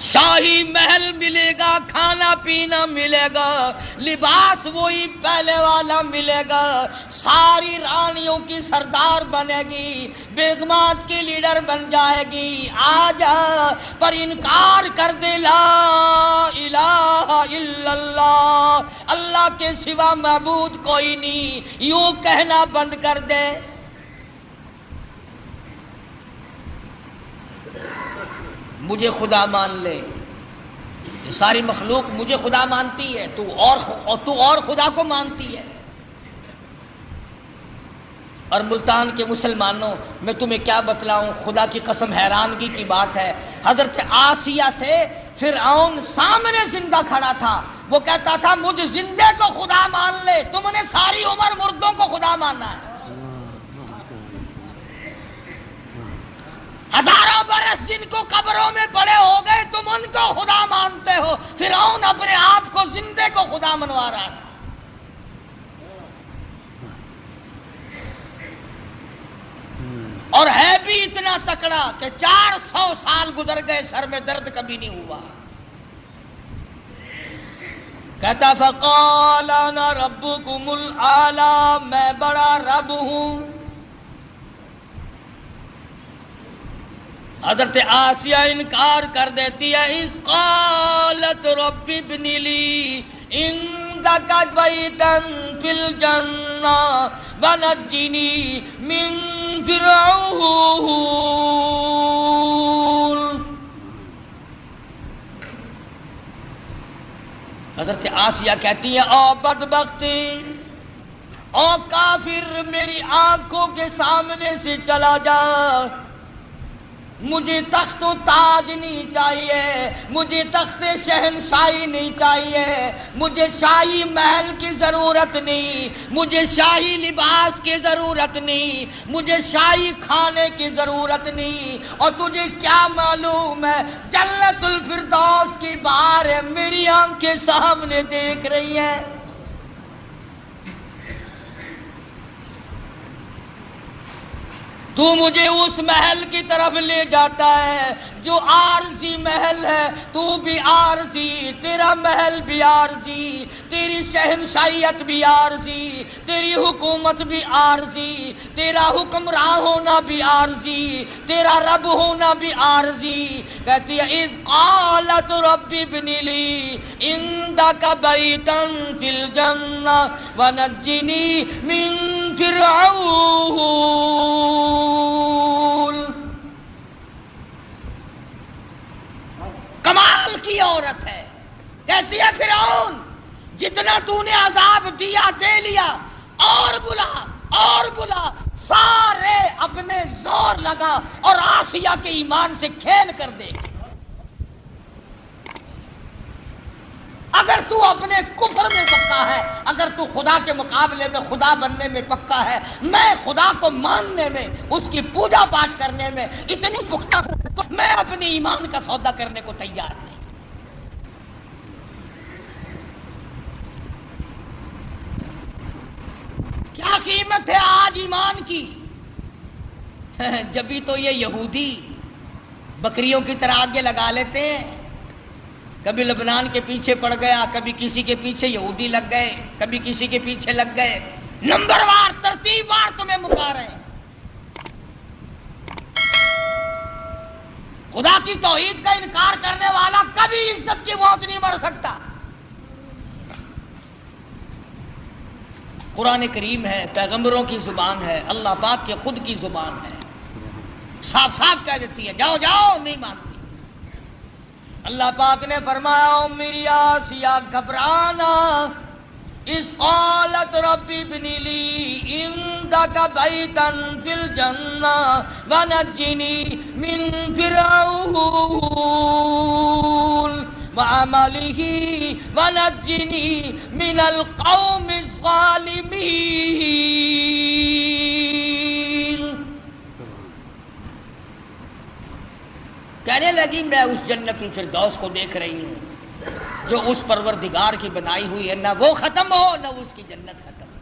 شاہی محل ملے گا، کھانا پینا ملے گا، لباس وہی پہلے والا ملے گا، ساری رانیوں کی سردار بنے گی، بیگمات کی لیڈر بن جائے گی. آ جا، پر انکار کر دے لا الہ الا اللہ، اللہ کے سوا معبود کوئی نہیں، یوں کہنا بند کر دے. مجھے خدا مان لے، یہ ساری مخلوق مجھے خدا مانتی ہے، تو اور خدا کو مانتی ہے. اور ملتان کے مسلمانوں میں تمہیں کیا بتلاؤں، خدا کی قسم حیرانگی کی بات ہے. حضرت آسیہ سے فرعون سامنے زندہ کھڑا تھا، وہ کہتا تھا مجھ زندے کو خدا مان لے، تم نے ساری عمر مردوں کو خدا ماننا ہے، ہزاروں برس جن کو قبروں میں پڑے ہو گئے تم ان کو خدا مانتے ہو۔ فرعون اپنے آپ کو زندے کو خدا منوا رہا تھا۔ اور ہے بھی اتنا تکڑا کہ 400 سال گزر گئے، سر میں درد کبھی نہیں ہوا۔ کہتا فقال انا ربکم الاعلی، میں بڑا رب ہوں۔ حضرت آسیہ انکار کر دیتی ہے، اذ قالت رب ابن لی عندک بیتا فی الجنہ ونجنی من فرعون۔ حضرت آسیہ کہتی ہیں او بدبختی، او کافر، میری آنکھوں کے سامنے سے چلا جا، مجھے تخت و تاج نہیں چاہیے، مجھے تخت شہنشاہی نہیں چاہیے، مجھے شاہی محل کی ضرورت نہیں، مجھے شاہی لباس کی ضرورت نہیں، مجھے شاہی کھانے کی ضرورت نہیں، اور تجھے کیا معلوم ہے جنت الفردوس کی بہاریں میری آنکھیں سامنے دیکھ رہی ہیں۔ تو مجھے اس محل کی طرف لے جاتا ہے جو عارضی محل ہے، تو بھی عارضی، تیرا محل بھی عارضی، تیری شہنشاہیت بھی عارضی، تیری حکومت بھی عارضی، تیرا حکمراں ہونا بھی عارضی، تیرا رب ہونا بھی عارضی۔ کہتی ہے اذ قالت رب ابن لی عندک بیتا فی الجنہ ونجنی من فرعون۔ کمال کی عورت ہے، کہتی ہے فرعون جتنا تو نے عذاب دیا دے لیا، اور بلا اور بلا، سارے اپنے زور لگا اور آسیہ کے ایمان سے کھیل کر دے۔ اگر تو اپنے کفر میں پکا ہے، اگر تو خدا کے مقابلے میں خدا بننے میں پکا ہے، میں خدا کو ماننے میں، اس کی پوجا پاٹ کرنے میں اتنی پختہ ہوں تو میں اپنے ایمان کا سودا کرنے کو تیار نہیں۔ کیا قیمت ہے آج ایمان کی؟ جبھی تو یہ یہودی بکریوں کی طرح آگے لگا لیتے ہیں، کبھی لبنان کے پیچھے پڑ گیا، کبھی کسی کے پیچھے یہودی لگ گئے، کبھی کسی کے پیچھے لگ گئے، نمبر وار ترتیب وار تمہیں مکا رہے ہیں۔ خدا کی توحید کا انکار کرنے والا کبھی عزت کی موت نہیں مر سکتا۔ قرآن کریم ہے، پیغمبروں کی زبان ہے، اللہ پاک کے خود کی زبان ہے، صاف صاف کہہ دیتی ہے جاؤ جاؤ، نہیں مانتی۔ اللہ پاک نے فرمایا او میری آسیہ گھبرانا، اذ قالت رب ابن لی عندک بیتا فی الجنہ ونجنی من فرعون وعملہ ونجنی من القوم الظالمین۔ کہنے لگی میں اس جنت الفردوس کو دیکھ رہی ہوں جو اس پروردگار کی بنائی ہوئی ہے، نہ وہ ختم ہو نہ اس کی جنت ختم ہو،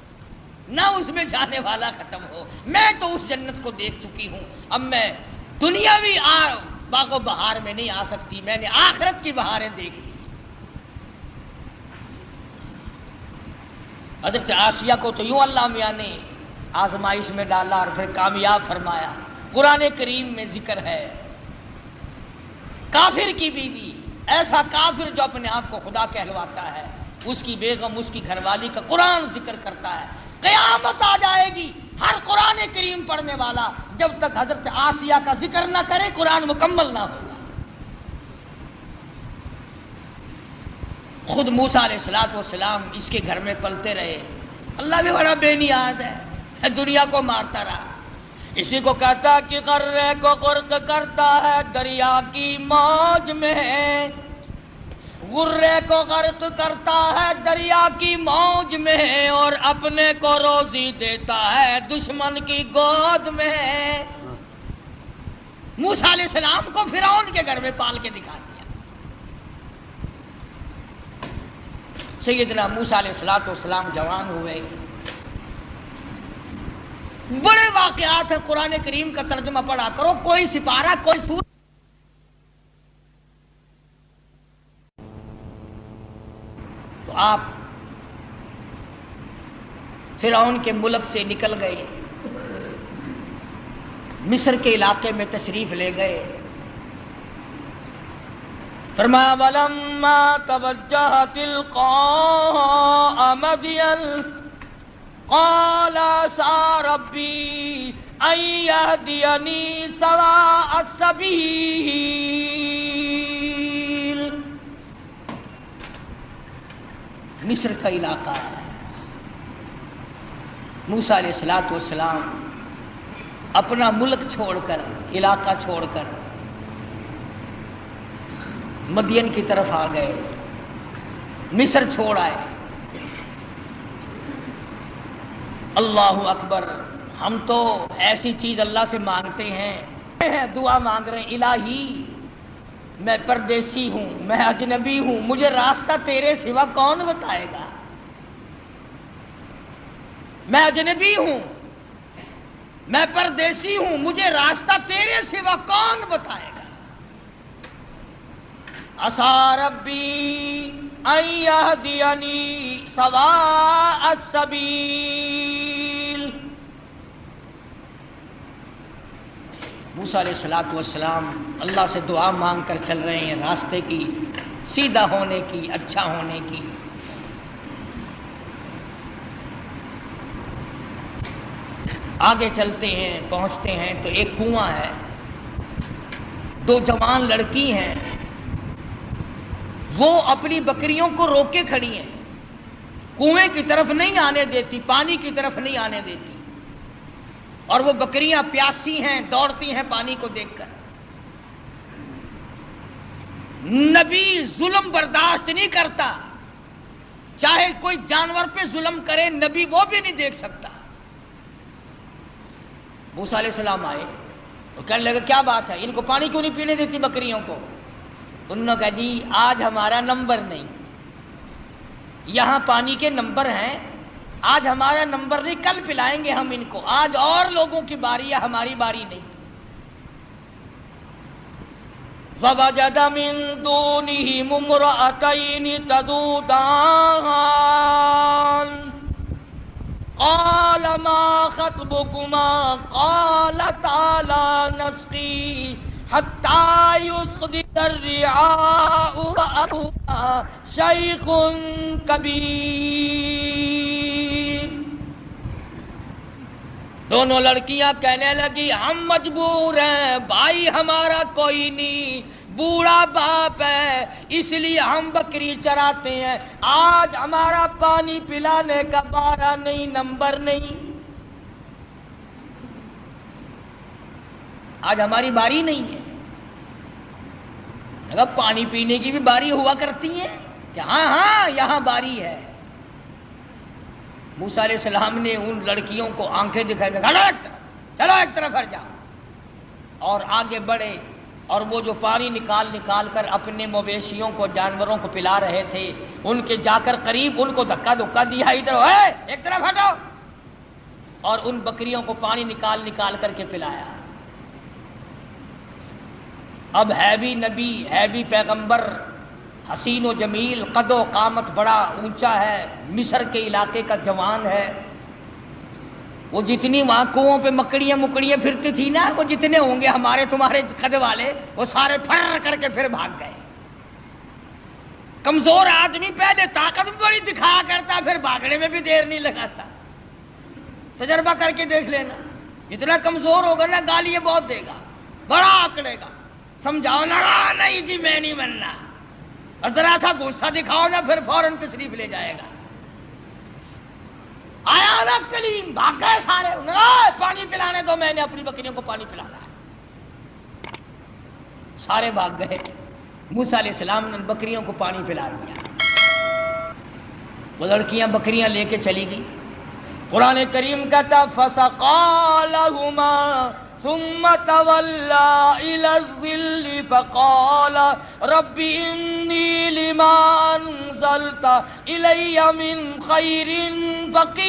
نہ اس میں جانے والا ختم ہو۔ میں تو اس جنت کو دیکھ چکی ہوں، اب میں دنیاوی باغ و بہار میں نہیں آ سکتی، میں نے آخرت کی بہاریں دیکھ لی۔ حضرت آسیہ کو تو یوں اللہ میاں نے آزمائش میں ڈالا اور پھر کامیاب فرمایا۔ قرآن کریم میں ذکر ہے کافر کی بیوی، ایسا کافر جو اپنے آپ کو خدا کہلواتا ہے، اس کی بیگم، اس کی گھر والی کا قرآن ذکر کرتا ہے۔ قیامت آ جائے گی، ہر قرآن کریم پڑھنے والا جب تک حضرت آسیہ کا ذکر نہ کرے قرآن مکمل نہ ہوگا۔ خود موسیٰ علیہ السلام اس کے گھر میں پلتے رہے، اللہ بھی بڑا بے نیاز ہے، دنیا کو مارتا رہا۔ اسی کو کہتا کہ غرے کو غرق کرتا ہے دریا کی موج میں، غرے کو غرق کرتا ہے دریا کی موج میں اور اپنے کو روزی دیتا ہے دشمن کی گود میں۔ موسیٰ علیہ السلام کو فرعون کے گھر میں پال کے دکھا دیا۔ سیدنا موسیٰ علیہ السلام جوان ہوئے۔ بڑے واقعات ہیں، قرآن کریم کا ترجمہ پڑھا کرو، کوئی سپارہ کوئی سورہ۔ تو آپ فرعون کے ملک سے نکل گئے، مصر کے علاقے میں تشریف لے گئے۔ فرمایا وَلَمَّا تَوَجَّهَ تِلْقَاءَ مَدْيَنَ قَالَ عَسَىٰ رَبِّي أَن يَهْدِيَنِي سَوَاءَ السَّبِيلِ۔ مصر کا علاقہ ہے۔ موسیٰ علیہ السلام اپنا ملک چھوڑ کر، علاقہ چھوڑ کر مدین کی طرف آ گئے، مصر چھوڑ آئے۔ اللہ اکبر، ہم تو ایسی چیز اللہ سے مانگتے ہیں، دعا مانگ رہے ہیں، الہی میں پردیسی ہوں، میں اجنبی ہوں، مجھے راستہ تیرے سوا کون بتائے گا؟ میں اجنبی ہوں، میں پردیسی ہوں، مجھے راستہ تیرے سوا کون بتائے گا؟ عَسَىٰ رَبِّي أَن يَهْدِيَنِي سَوَاءَ السَّبِيلِ۔ موسیٰ علیہ السلام اللہ سے دعا مانگ کر چل رہے ہیں، راستے کی، سیدھا ہونے کی، اچھا ہونے کی۔ آگے چلتے ہیں، پہنچتے ہیں تو ایک کنواں ہے، دو جوان لڑکی ہیں، وہ اپنی بکریوں کو روک کے کھڑی ہیں، کنویں کی طرف نہیں آنے دیتی، پانی کی طرف نہیں آنے دیتی، اور وہ بکریاں پیاسی ہیں، دوڑتی ہیں پانی کو دیکھ کر۔ نبی ظلم برداشت نہیں کرتا، چاہے کوئی جانور پہ ظلم کرے، نبی وہ بھی نہیں دیکھ سکتا۔ موسیٰ علیہ السلام آئے، وہ کہنے لگے کیا بات ہے، ان کو پانی کیوں نہیں پینے دیتی بکریوں کو؟ انہوں نے کہا جی آج ہمارا نمبر نہیں، یہاں پانی کے نمبر ہیں، آج ہمارا نمبر نہیں، کل پلائیں گے ہم ان کو، آج اور لوگوں کی باری ہے، ہماری باری نہیں۔ وَوَجَدَ مِن دُونِهِمُ امْرَأَتَيْنِ تَذُودَانِ قَالَ مَا خَطْبُكُمَا قَالَتَا لَا نَسْقِي حَتَّى يُصْدِرَ الرِّعَاءُ وَأَبُونَا شَيْخٌ كَبِيرٌ۔ دونوں لڑکیاں کہنے لگی ہم مجبور ہیں، بھائی ہمارا کوئی نہیں، بوڑھا باپ ہے، اس لیے ہم بکری چراتے ہیں، آج ہمارا پانی پلانے کا بارہ نہیں، نمبر نہیں، آج ہماری باری نہیں ہے۔ اگر پانی پینے کی بھی باری ہوا کرتی ہے کہ ہاں ہاں یہاں باری ہے۔ موسیٰ علیہ السلام نے ان لڑکیوں کو آنکھیں دکھائی، چلو ایک طرف ہٹ جاؤ، اور آگے بڑھے، اور وہ جو پانی نکال کر اپنے مویشیوں کو، جانوروں کو پلا رہے تھے، ان کے جا کر قریب ان کو دھکا دیا، ادھر ایک طرف ہٹو، اور ان بکریوں کو پانی نکال کر کے پلایا۔ اب ہے بھی نبی، ہے بھی پیغمبر، حسین و جمیل، قد و قامت بڑا اونچا ہے، مصر کے علاقے کا جوان ہے، وہ جتنی وہاں کنووں پہ مکڑیاں پھرتی تھی نا، وہ جتنے ہوں گے ہمارے تمہارے قد والے، وہ سارے پھر کر کے پھر بھاگ گئے۔ کمزور آدمی پہلے طاقت بڑی دکھایا کرتا، پھر بھاگنے میں بھی دیر نہیں لگاتا۔ تجربہ کر کے دیکھ لینا، جتنا کمزور ہوگا نا گالیاں بہت دے گا، بڑا آکڑے گا، سمجھاؤ نا نہیں جی میں نہیں بننا، اور ذرا سا غصہ دکھاؤ نا پھر فوراً تشریف لے جائے گا۔ آیا نا کلیم، بھاگ گئے سارے، پانی پلانے دو، میں نے اپنی بکریوں کو پانی پلانا ہے، سارے بھاگ گئے۔ موسیٰ علیہ السلام نے بکریوں کو پانی پلا دیا، وہ لڑکیاں بکریاں لے کے چلی گئی۔ قرآن کریم کہتا فَسَقَىٰ لَهُمَا ثُمَّ تَوَلَّىٰ إِلَى الظِّلِّ فَقَالَ رَبِّ إِنِّي لِمَا أَنزَلْتَ إِلَيَّ مِنْ خَيْرٍ فَقِيرٌ۔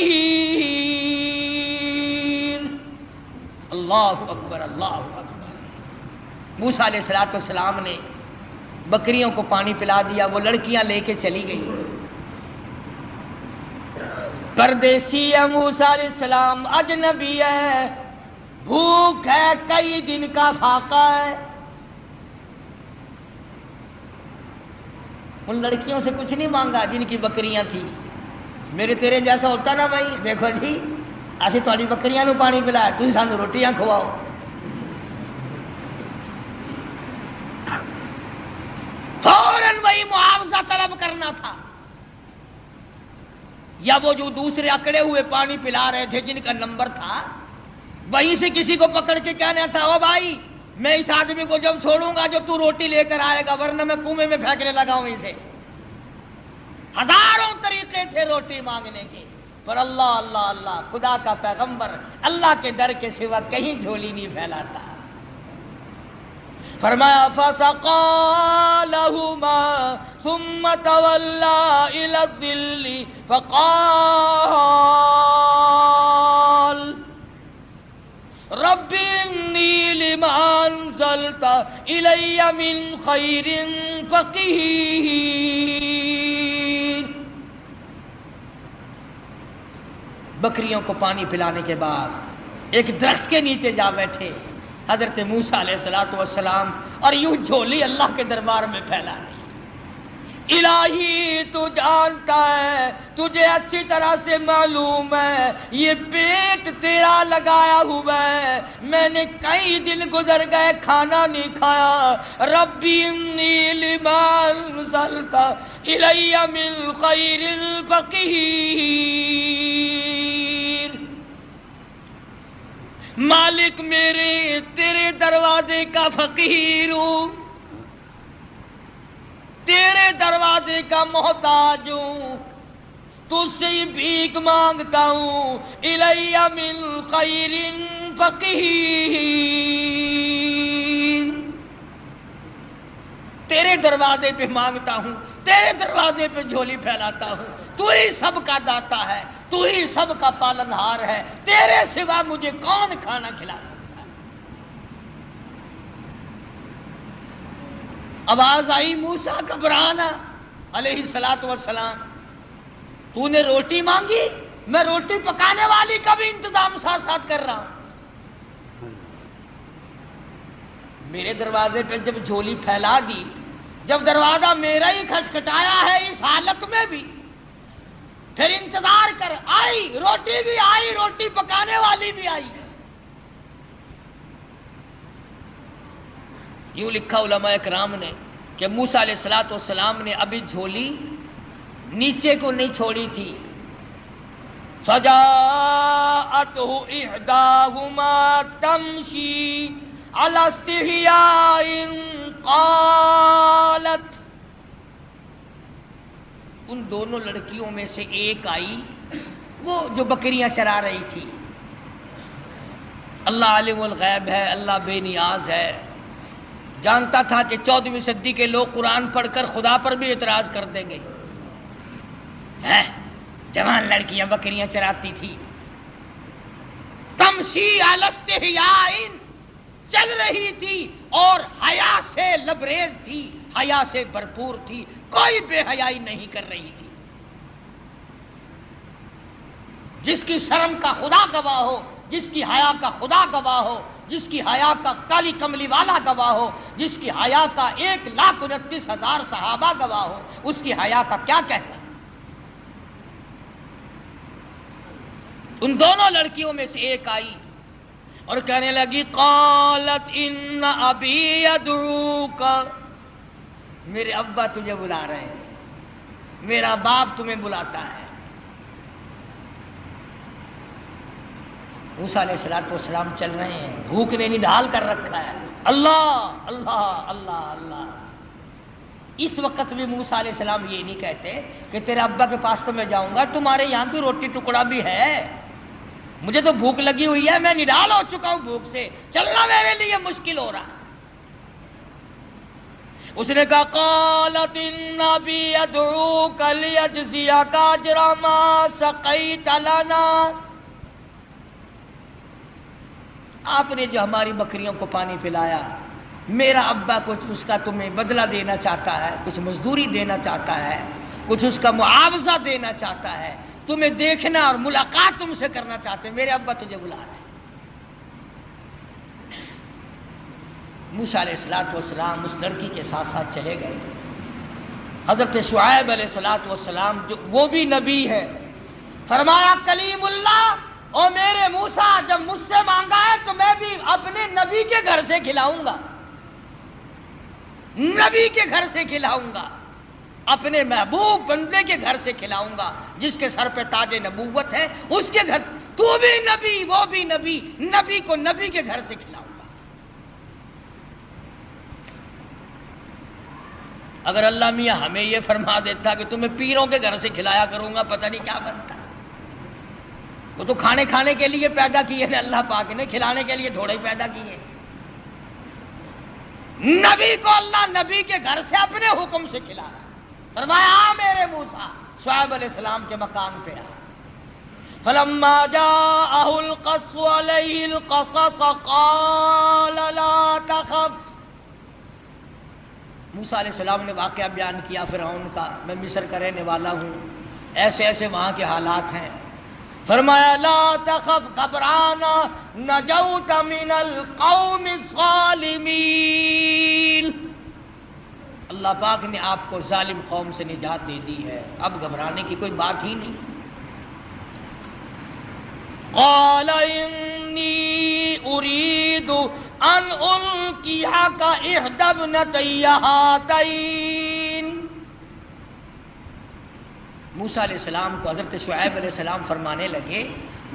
اللہ اکبر، اللہ اکبر۔ موسیٰ علیہ السلام نے بکریوں کو پانی پلا دیا، وہ لڑکیاں لے کے چلی گئی۔ پردیسی ہے موسیٰ علیہ السلام، اجنبی ہے، بھوک ہے، کئی دن کا فاقہ ہے۔ ان لڑکیوں سے کچھ نہیں مانگا جن کی بکریاں تھیں۔ میرے تیرے جیسا ہوتا نا بھائی، دیکھو جی اسی تھوڑی بکریاں نو پانی پلایا، تسی سانو روٹیاں کھواؤ۔ فوراً وہی معاوضہ طلب کرنا تھا، یا وہ جو دوسرے اکڑے ہوئے پانی پلا رہے تھے جن کا نمبر تھا، وہیں سے کسی کو پکڑ کے کہنا تھا او بھائی میں اس آدمی کو جب چھوڑوں گا جو تو روٹی لے کر آئے گا، ورنہ میں کنویں میں پھینکنے لگا ہوں اسے۔ ہزاروں طریقے تھے روٹی مانگنے کے، پر اللہ اللہ اللہ، خدا کا پیغمبر اللہ کے در کے سوا کہیں جھولی نہیں پھیلاتا۔ فرمایا فَسَقَىٰ لَهُمَا ثُمَّ تَوَلَّىٰ إِلَى الظِّلِّ فَقَالَ رَبِّ إِنِّي لِمَا أَنزَلْتَ إِلَيَّ مِنْ خَيْرٍ فَقِيرٌ۔ بکریوں کو پانی پلانے کے بعد ایک درخت کے نیچے جا بیٹھے حضرت موسیٰ علیہ السلام، اور یوں جھولی اللہ کے دربار میں پھیلا دی۔ الہی تو جانتا ہے، تجھے اچھی طرح سے معلوم ہے یہ پیٹ تیرا لگایا ہوا ہے، میں نے کئی دن گزر گئے کھانا نہیں کھایا۔ ربی انی لما انزلت الی من خیر فقیر۔ مالک میرے تیرے دروازے کا فقیر ہوں، تیرے دروازے کا محتاج ہوں، تجھ سے ہی بھیک مانگتا ہوں۔ الی من خیر فقیر، تیرے دروازے پہ مانگتا ہوں، تیرے دروازے پہ جھولی پھیلاتا ہوں۔ تو ہی سب کا داتا ہے، تو ہی سب کا پالنہار ہے، تیرے سوا مجھے کون کھانا کھلا سکتا ہے؟ آواز آئی موسیٰ گھبرانا علیہ السلام، تو نے روٹی مانگی، میں روٹی پکانے والی کا بھی انتظام ساتھ ساتھ کر رہا ہوں۔ میرے دروازے پہ جب جھولی پھیلا دی، جب دروازہ میرا ہی کھٹکھٹایا ہے اس حالت میں بھی، پھر انتظار کر، آئی روٹی بھی آئی، روٹی پکانے والی بھی آئی۔ یوں لکھا علماء اکرام نے کہ موسیٰ علیہ السلام نے ابھی جھولی نیچے کو نہیں چھوڑی تھی۔ فَجَاءَتْهُ إِحْدَاهُمَا تَمْشِي عَلَى اسْتِحْيَاءٍ قَالَتْ، ان دونوں لڑکیوں میں سے ایک آئی، وہ جو بکریاں چرا رہی تھی۔ اللہ عالم الغیب ہے، اللہ بے نیاز ہے، جانتا تھا کہ 14ویں صدی کے لوگ قرآن پڑھ کر خدا پر بھی اعتراض کر دیں گے۔ جوان لڑکیاں بکریاں چراتی تھی، تمشی علی استحیاء، چل رہی تھی اور حیا سے لبریز تھی، حیا سے بھرپور تھی، کوئی بے حیائی نہیں کر رہی تھی۔ جس کی شرم کا خدا گواہ ہو، جس کی حیا کا خدا گواہ ہو، جس کی حیا کا کالی کملی والا گواہ ہو، جس کی حیا کا 1,29,000 صحابہ گواہ ہو، اس کی حیا کا کیا کہنا؟ ان دونوں لڑکیوں میں سے ایک آئی اور کہنے لگی قالت ان ابی یدعوک، میرے ابا تجھے بلا رہے ہیں، میرا باپ تمہیں بلاتا ہے۔ موسیٰ علیہ السلام چل رہے ہیں، بھوک نے نڈال کر رکھا ہے، اللہ اللہ اللہ اللہ، اس وقت بھی موسیٰ علیہ السلام یہ نہیں کہتے کہ تیرے ابا کے پاس تو میں جاؤں گا، تمہارے یہاں کوئی روٹی ٹکڑا بھی ہے؟ مجھے تو بھوک لگی ہوئی ہے، میں نڈال ہو چکا ہوں بھوک سے، چلنا میرے لیے مشکل ہو رہا ہے۔ اس نے کہا قالت النبی ادعوک لیجزیک اجر ما سقیت لنا، آپ نے جو ہماری بکریوں کو پانی پلایا، میرا ابا کچھ اس کا تمہیں بدلہ دینا چاہتا ہے، کچھ مزدوری دینا چاہتا ہے، کچھ اس کا معاوضہ دینا چاہتا ہے، تمہیں دیکھنا اور ملاقات تم سے کرنا چاہتے ہیں، میرے ابا تجھے بلا رہے ہیں۔ موسیٰ علیہ السلام اس لڑکی کے ساتھ ساتھ چلے گئے۔ حضرت شعیب علیہ السلام جو وہ بھی نبی ہے، فرمایا کلیم اللہ، اور میرے موسیٰ جب مجھ سے مانگا ہے تو میں بھی اپنے نبی کے گھر سے کھلاؤں گا، نبی کے گھر سے کھلاؤں گا، اپنے محبوب بندے کے گھر سے کھلاؤں گا، جس کے سر پہ تاج نبوت ہے، اس کے گھر۔ تو بھی نبی، وہ بھی نبی، نبی کو نبی کے گھر سے کھلاؤں گا۔ اگر اللہ میاں ہمیں یہ فرما دیتا کہ تمہیں پیروں کے گھر سے کھلایا کروں گا، پتہ نہیں کیا بنتا۔ وہ تو کھانے کے لیے پیدا کیے ہیں اللہ پاک نے، کھلانے کے لیے تھوڑے ہی پیدا کیے۔ نبی کو اللہ نبی کے گھر سے اپنے حکم سے کھلا رہا۔ فرمایا آ میرے موسیٰ، شعیب علیہ السلام کے مکان پہ آ۔ فلما جاءه القص عليه القصص قال لا تخف، موسیٰ علیہ السلام نے واقعہ بیان کیا فرعون کا، میں مصر کا رہنے والا ہوں، ایسے ایسے وہاں کے حالات ہیں۔ فرمایا لا تخف، گھبرانا، نجوت من القوم الظالمین، اللہ پاک نے آپ کو ظالم قوم سے نجات دے دی ہے، اب گھبرانے کی کوئی بات ہی نہیں۔ قال انی اريد ان القيك احدى ابنتي هاتين، موسیٰ علیہ السلام کو حضرت شعیب علیہ السلام فرمانے لگے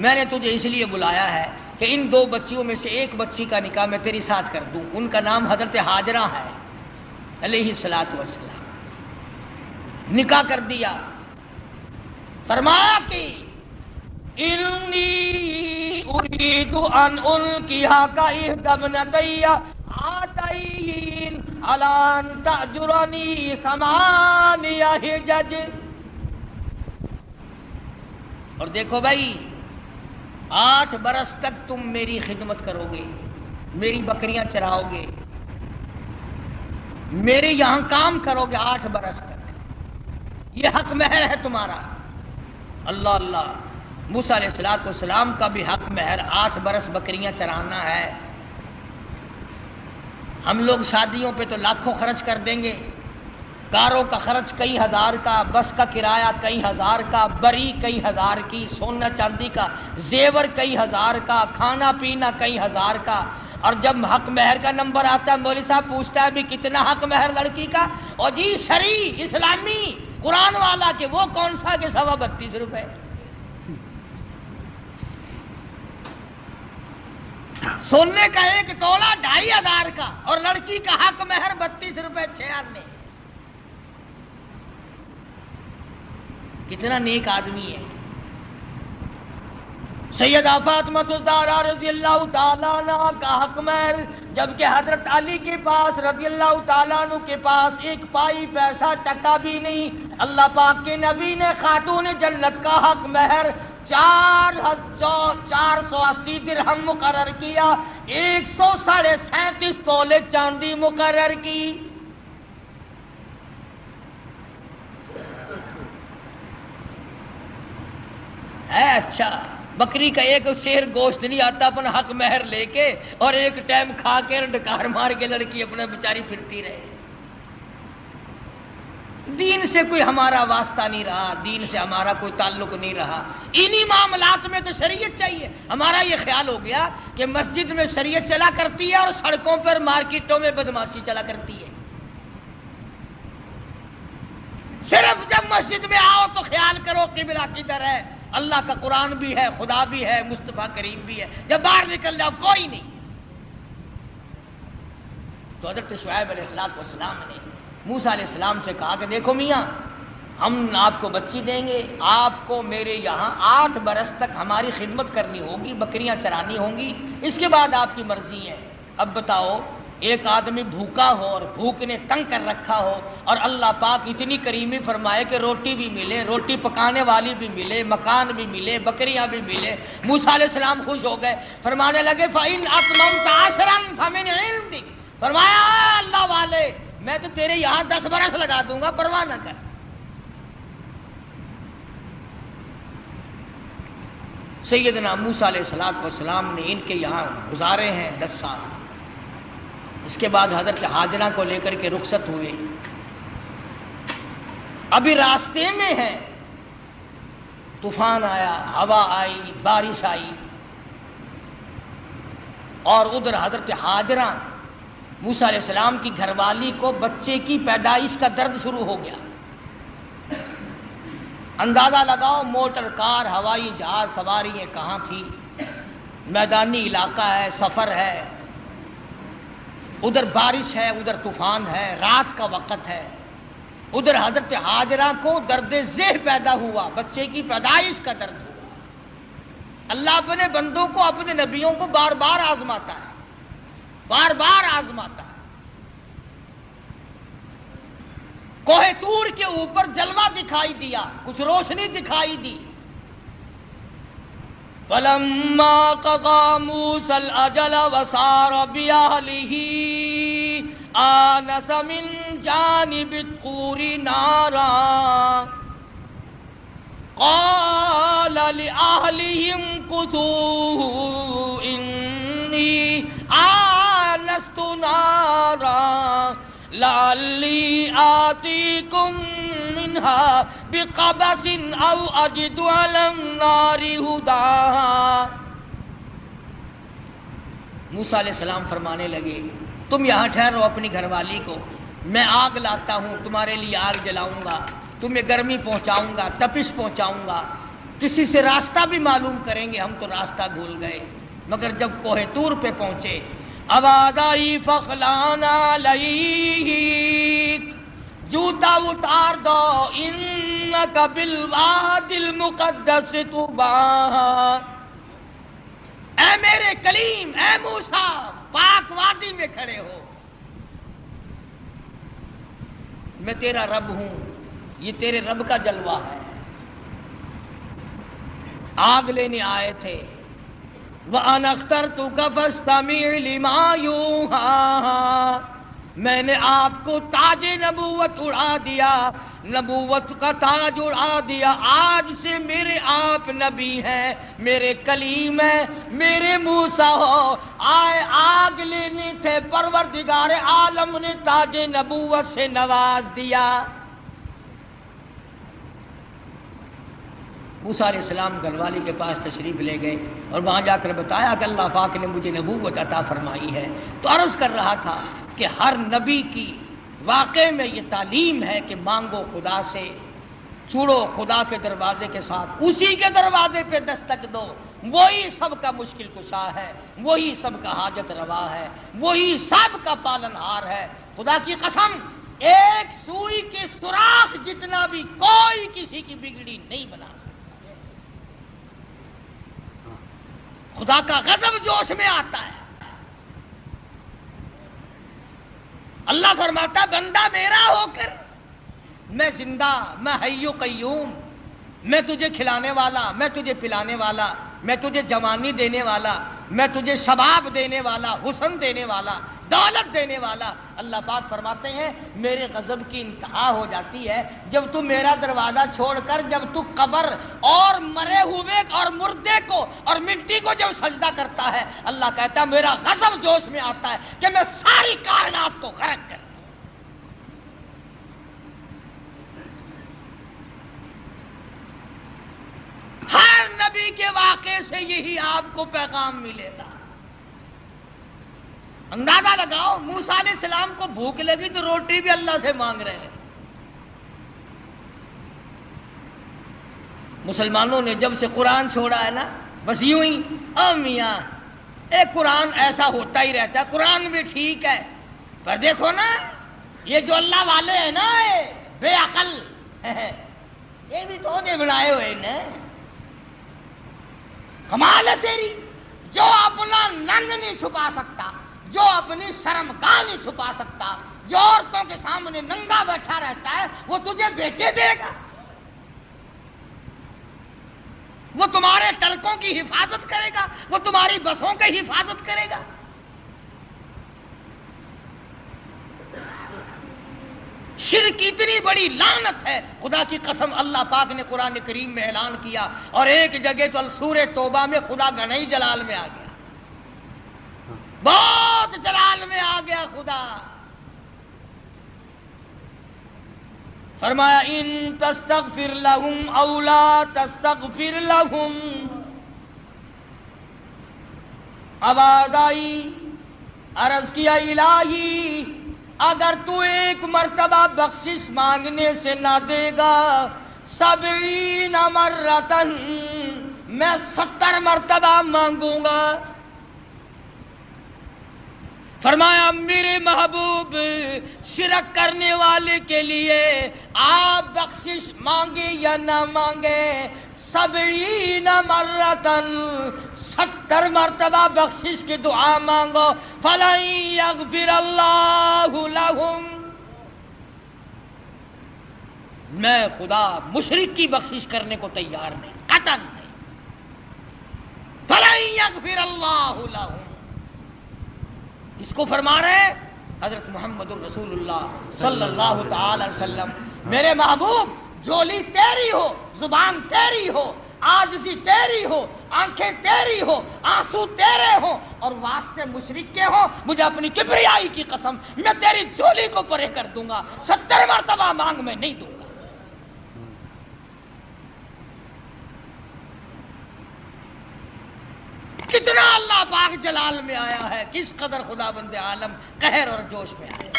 میں نے تجھے اس لیے بلایا ہے کہ ان دو بچیوں میں سے ایک بچی کا نکاح میں تیری ساتھ کر دوں، ان کا نام حضرت ہاجرہ ہے علیہ الصلوۃ والسلام۔ نکاح کر دیا، فرمایا کہ انی اريد ان القيك احدى ابنتي هاتين على ان تأجرني 8 حجج، اور دیکھو بھائی 8 برس تک تم میری خدمت کرو گے، میری بکریاں چراؤ گے، میرے یہاں کام کرو گے 8 برس تک، یہ حق مہر ہے تمہارا۔ اللہ اللہ، موسیٰ علیہ السلام کا بھی حق مہر 8 برس بکریاں چرانا ہے۔ ہم لوگ شادیوں پہ تو لاکھوں خرچ کر دیں گے، کاروں کا خرچ کئی ہزار کا، بس کا کرایہ کئی ہزار کا، بری کئی ہزار کی، سونا چاندی کا زیور کئی ہزار کا، کھانا پینا کئی ہزار کا، اور جب حق مہر کا نمبر آتا ہے مولوی صاحب پوچھتا ہے بھی کتنا حق مہر لڑکی کا، اور جی شرعی اسلامی قرآن والا کہ وہ کون سا کہ 32.5 روپے۔ سونے کا 1 تولہ 2,500 کا، اور لڑکی کا حق مہر 32 روپے 6 آنے۔ کتنا نیک آدمی ہے۔ سیدہ فاطمہ الزہرا رضی اللہ تعالیٰ عنہ کا حق مہر، جبکہ حضرت علی کے پاس رضی اللہ تعالیٰ عنہ کے پاس 1 پائی پیسہ ٹکا بھی نہیں، اللہ پاک کے نبی نے خاتون جنت کا حق مہر 480 درہم مقرر کیا، 137.5 تولے چاندی مقرر کی۔ ہے اچھا، بکری کا 1 شیر گوشت نہیں آتا اپنا حق مہر لے کے، اور 1 ٹائم کھا کے ڈکار مار کے لڑکی اپنا بیچاری پھرتی رہے۔ دین سے کوئی ہمارا واسطہ نہیں رہا، دین سے ہمارا کوئی تعلق نہیں رہا، انہی معاملات میں تو شریعت چاہیے۔ ہمارا یہ خیال ہو گیا کہ مسجد میں شریعت چلا کرتی ہے اور سڑکوں پر مارکیٹوں میں بدماشی چلا کرتی ہے۔ صرف جب مسجد میں آؤ تو خیال کرو قبلہ کدھر ہے، اللہ کا قرآن بھی ہے، خدا بھی ہے، مصطفیٰ کریم بھی ہے، جب باہر نکل جاؤ کوئی نہیں۔ تو حضرت شعیب علیہ السلام نے موسیٰ علیہ السلام سے کہا کہ دیکھو میاں، ہم آپ کو بچی دیں گے، آپ کو میرے یہاں 8 برس تک ہماری خدمت کرنی ہوگی، بکریاں چرانی ہوں گی، اس کے بعد آپ کی مرضی ہے۔ اب بتاؤ، ایک آدمی بھوکا ہو اور بھوک نے تنگ کر رکھا ہو، اور اللہ پاک اتنی کریمی فرمائے کہ روٹی بھی ملے، روٹی پکانے والی بھی ملے، مکان بھی ملے، بکریاں بھی ملے۔ موسیٰ علیہ السلام خوش ہو گئے، فرمانے لگے فَإِنْ أَتْمَمْتَ عَشْرًا فَمِنْ عِنْدِكَ، فرمایا اللہ والے میں تو تیرے یہاں 10 برس لگا دوں گا، پرواہ نہ کر۔ سیدنا موسیٰ علیہ السلام نے ان کے یہاں گزارے ہیں 10 سال۔ اس کے بعد حضرت ہاجرہ کو لے کر کے رخصت ہوئے، ابھی راستے میں ہیں، طوفان آیا، ہوا آئی، بارش آئی، اور ادھر حضرت ہاجرہ موسیٰ علیہ السلام کی گھر والی کو بچے کی پیدائش کا درد شروع ہو گیا۔ اندازہ لگاؤ، موٹر کار، ہوائی جہاز، سواریاں کہاں تھی، میدانی علاقہ ہے، سفر ہے، ادھر بارش ہے، ادھر طوفان ہے، رات کا وقت ہے، ادھر حضرت ہاجرہ کو درد ذہ پیدا ہوا، بچے کی پیدائش کا درد ہوا۔ اللہ اپنے بندوں کو، اپنے نبیوں کو بار بار آزماتا ہے، بار بار آزماتا ہے۔ کوہ طور کے اوپر جلوہ دکھائی دیا، کچھ روشنی دکھائی دی۔ فَلَمَّا قَضَىٰ مُوسَى الْأَجَلَ وَسَارَ بِأَهْلِهِ آنَسَ مِن جَانِبِ الطُّورِ نَارًا قَالَ لِأَهْلِهِ امْكُثُوا إِنِّي آنَسْتُ نَارًا لَعَلِّي آتِيكُم مِّنْهَا بِقَبَسٍ أَوْ أَجِدُ عَلَى النَّارِ هُدًى۔ موسیٰ علیہ السلام فرمانے لگے تم یہاں ٹھہرو اپنی گھر والی کو، میں آگ لاتا ہوں، تمہارے لیے آگ جلاؤں گا، تمہیں گرمی پہنچاؤں گا، تپش پہنچاؤں گا، کسی سے راستہ بھی معلوم کریں گے، ہم تو راستہ بھول گئے۔ مگر جب کوہ طور پہ پہنچے، آواز آئی فخلعنا علیک، جوتا اتار دو، انک بالوادی المقدس طویٰ، اے میرے کلیم، اے موسیٰ، پاک وادی میں کھڑے ہو، میں تیرا رب ہوں، یہ تیرے رب کا جلوہ ہے۔ آگ لینے آئے تھے، وَأَنَا اخْتَرْتُكَ فَاسْتَمِعْ لِمَا يُوحَىٰ، میں نے آپ کو تاج نبوت اڑا دیا، نبوت کا تاج اڑا دیا، آج سے میرے آپ نبی ہیں، میرے کلیم ہیں، میرے موسیٰ ہو۔ آئے آگ لینے تھے، پروردگار عالم نے تاج نبوت سے نواز دیا۔ موسیٰ علیہ السلام گھر والی کے پاس تشریف لے گئے اور وہاں جا کر بتایا کہ اللہ پاک نے مجھے نبوت عطا فرمائی ہے۔ تو عرض کر رہا تھا کہ ہر نبی کی واقع میں یہ تعلیم ہے کہ مانگو خدا سے، چوڑو خدا کے دروازے کے ساتھ، اسی کے دروازے پہ دستک دو، وہی سب کا مشکل کشا ہے، وہی سب کا حاجت روا ہے، وہی سب کا پالن ہار ہے۔ خدا کی قسم، ایک سوئی کے سوراخ جتنا بھی کوئی کسی کی بگڑی نہیں بنا سکتا۔ خدا کا غضب جوش میں آتا ہے، اللہ فرماتا بندہ میرا ہو کر، میں زندہ، میں حی و قیوم، میں تجھے کھلانے والا، میں تجھے پلانے والا، میں تجھے جوانی دینے والا، میں تجھے شباب دینے والا، حسن دینے والا، دولت دینے والا۔ اللہ پاک فرماتے ہیں میرے غضب کی انتہا ہو جاتی ہے جب تو میرا دروازہ چھوڑ کر، جب تو قبر اور مرے ہوئے اور مردے کو اور مٹی کو جب سجدہ کرتا ہے، اللہ کہتا ہے میرا غضب جوش میں آتا ہے کہ میں ساری کائنات کو غرق کر۔ ہر نبی کے واقعے سے یہی آپ کو پیغام ملے گا۔ اندازہ لگاؤ، موسیٰ علیہ السلام کو بھوک لگی تو روٹی بھی اللہ سے مانگ رہے ہیں۔ مسلمانوں نے جب سے قرآن چھوڑا ہے نا، بس یوں ہی میاں ایک قرآن ایسا ہوتا ہی رہتا ہے، قرآن بھی ٹھیک ہے، پر دیکھو نا یہ جو اللہ والے ہیں نا بے عقل یہ بھی تو دے بنائے ہوئے نا. کمال ہے تیری جو اپنا ننگ نہیں چھپا سکتا، جو اپنی شرمگاہ نہیں چھپا سکتا، جو عورتوں کے سامنے ننگا بیٹھا رہتا ہے وہ تجھے بیٹے دے گا، وہ تمہارے ٹڑکوں کی حفاظت کرے گا، وہ تمہاری بسوں کی حفاظت کرے گا. شرک اتنی بڑی لعنت ہے، خدا کی قسم اللہ پاک نے قرآن کریم میں اعلان کیا، اور ایک جگہ تو سورہ توبہ میں خدا گنئی جلال میں آ گیا، بہت جلال میں آ گیا خدا. فرمایا ان تستغفر لهم او لا تستغفر لهم. آواز آئی، عرض کیا الہی اگر تو ایک مرتبہ بخشش مانگنے سے نہ دے گا 70 مرتن، میں 70 مرتبہ مانگوں گا. فرمایا میرے محبوب شرک کرنے والے کے لیے آپ بخشش مانگے یا نہ مانگے 70 مرتن 70 مرتبہ بخشش کی دعا مانگو. فَلَن يَغْفِرَ اللَّهُ لَهُمْ. میں خدا مشرک کی بخشش کرنے کو تیار نہیں، قطعاً نہیں. فَلَن يَغْفِرَ اللَّهُ لَهُمْ. اس کو فرما رہے حضرت محمد الرسول اللہ صلی اللہ تعالی علیہ وسلم، میرے محبوب جولی تیری ہو، زبان تیری ہو، عاجزی تیری ہو، آنکھیں تیری ہو، آنسو تیرے ہو، اور واسطے مشرک کے ہو، مجھے اپنی کبریائی کی قسم میں تیری جولی کو پرے کر دوں گا، 70 مرتبہ مانگ میں نہیں دوں گا. کتنا اللہ پاک جلال میں آیا ہے، کس قدر خدا بند عالم قہر اور جوش میں آیا.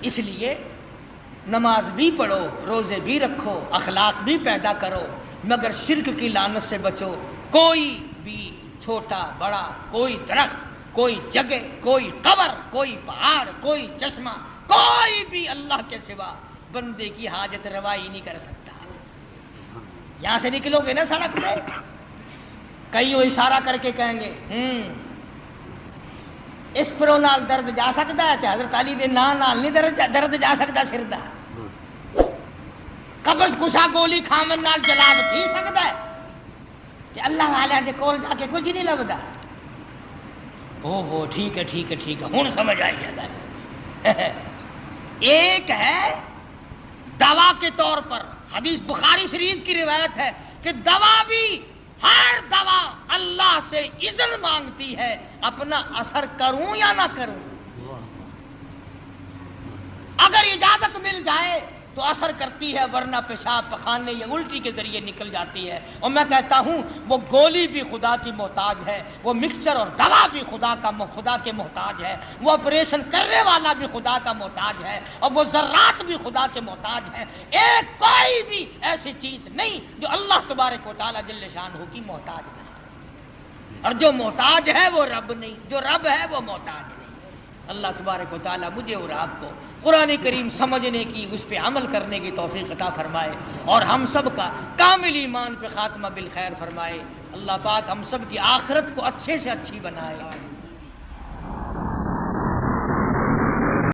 اس لیے نماز بھی پڑھو، روزے بھی رکھو، اخلاق بھی پیدا کرو، مگر شرک کی لعنت سے بچو. کوئی بھی چھوٹا بڑا، کوئی درخت، کوئی جگہ، کوئی قبر، کوئی پہاڑ، کوئی چشمہ، کوئی بھی اللہ کے سوا بندے کی حاجت روائی نہیں کر سکتا. یہاں سے نکلو گے نا سڑک پہ، کئی اشارہ کر کے کہیں گے اس پرو نال درد جا سکتا ہے، حضرت علی دے نال نہیں درد جا سکتا سر دا. قبض کشا گولی کھامن نال جلا بچی سکتا ہے کہ اللہ والے دے کول جا کے کچھ نہیں لبدا. ٹھیک ہے ٹھیک ہے ٹھیک ہے، ہن سمجھ آئی جاتا ہے. ایک ہے دوا کے طور پر، حدیث بخاری شریف کی روایت ہے کہ دوا بھی، ہر دوا اللہ سے اذن مانگتی ہے اپنا اثر کروں یا نہ کروں. اگر اجازت مل جائے تو اثر کرتی ہے، ورنہ پیشاب پخانے یا الٹی کے ذریعے نکل جاتی ہے. اور میں کہتا ہوں وہ گولی بھی خدا کی محتاج ہے، وہ مکسچر اور دوا بھی خدا کے محتاج ہے، وہ آپریشن کرنے والا بھی خدا کا محتاج ہے، اور وہ ذرات بھی خدا کے محتاج ہے. ایک کوئی بھی ایسی چیز نہیں جو اللہ تبارک و تعالی جل شانہ کی محتاج نہیں. اور جو محتاج ہے وہ رب نہیں، جو رب ہے وہ محتاج نہیں. اللہ تبارک و تعالی مجھے اور آپ کو قرآن کریم سمجھنے کی، اس پہ عمل کرنے کی توفیق عطا فرمائے، اور ہم سب کا کامل ایمان پہ خاتمہ بالخیر فرمائے. اللہ پاک ہم سب کی آخرت کو اچھے سے اچھی بنائے.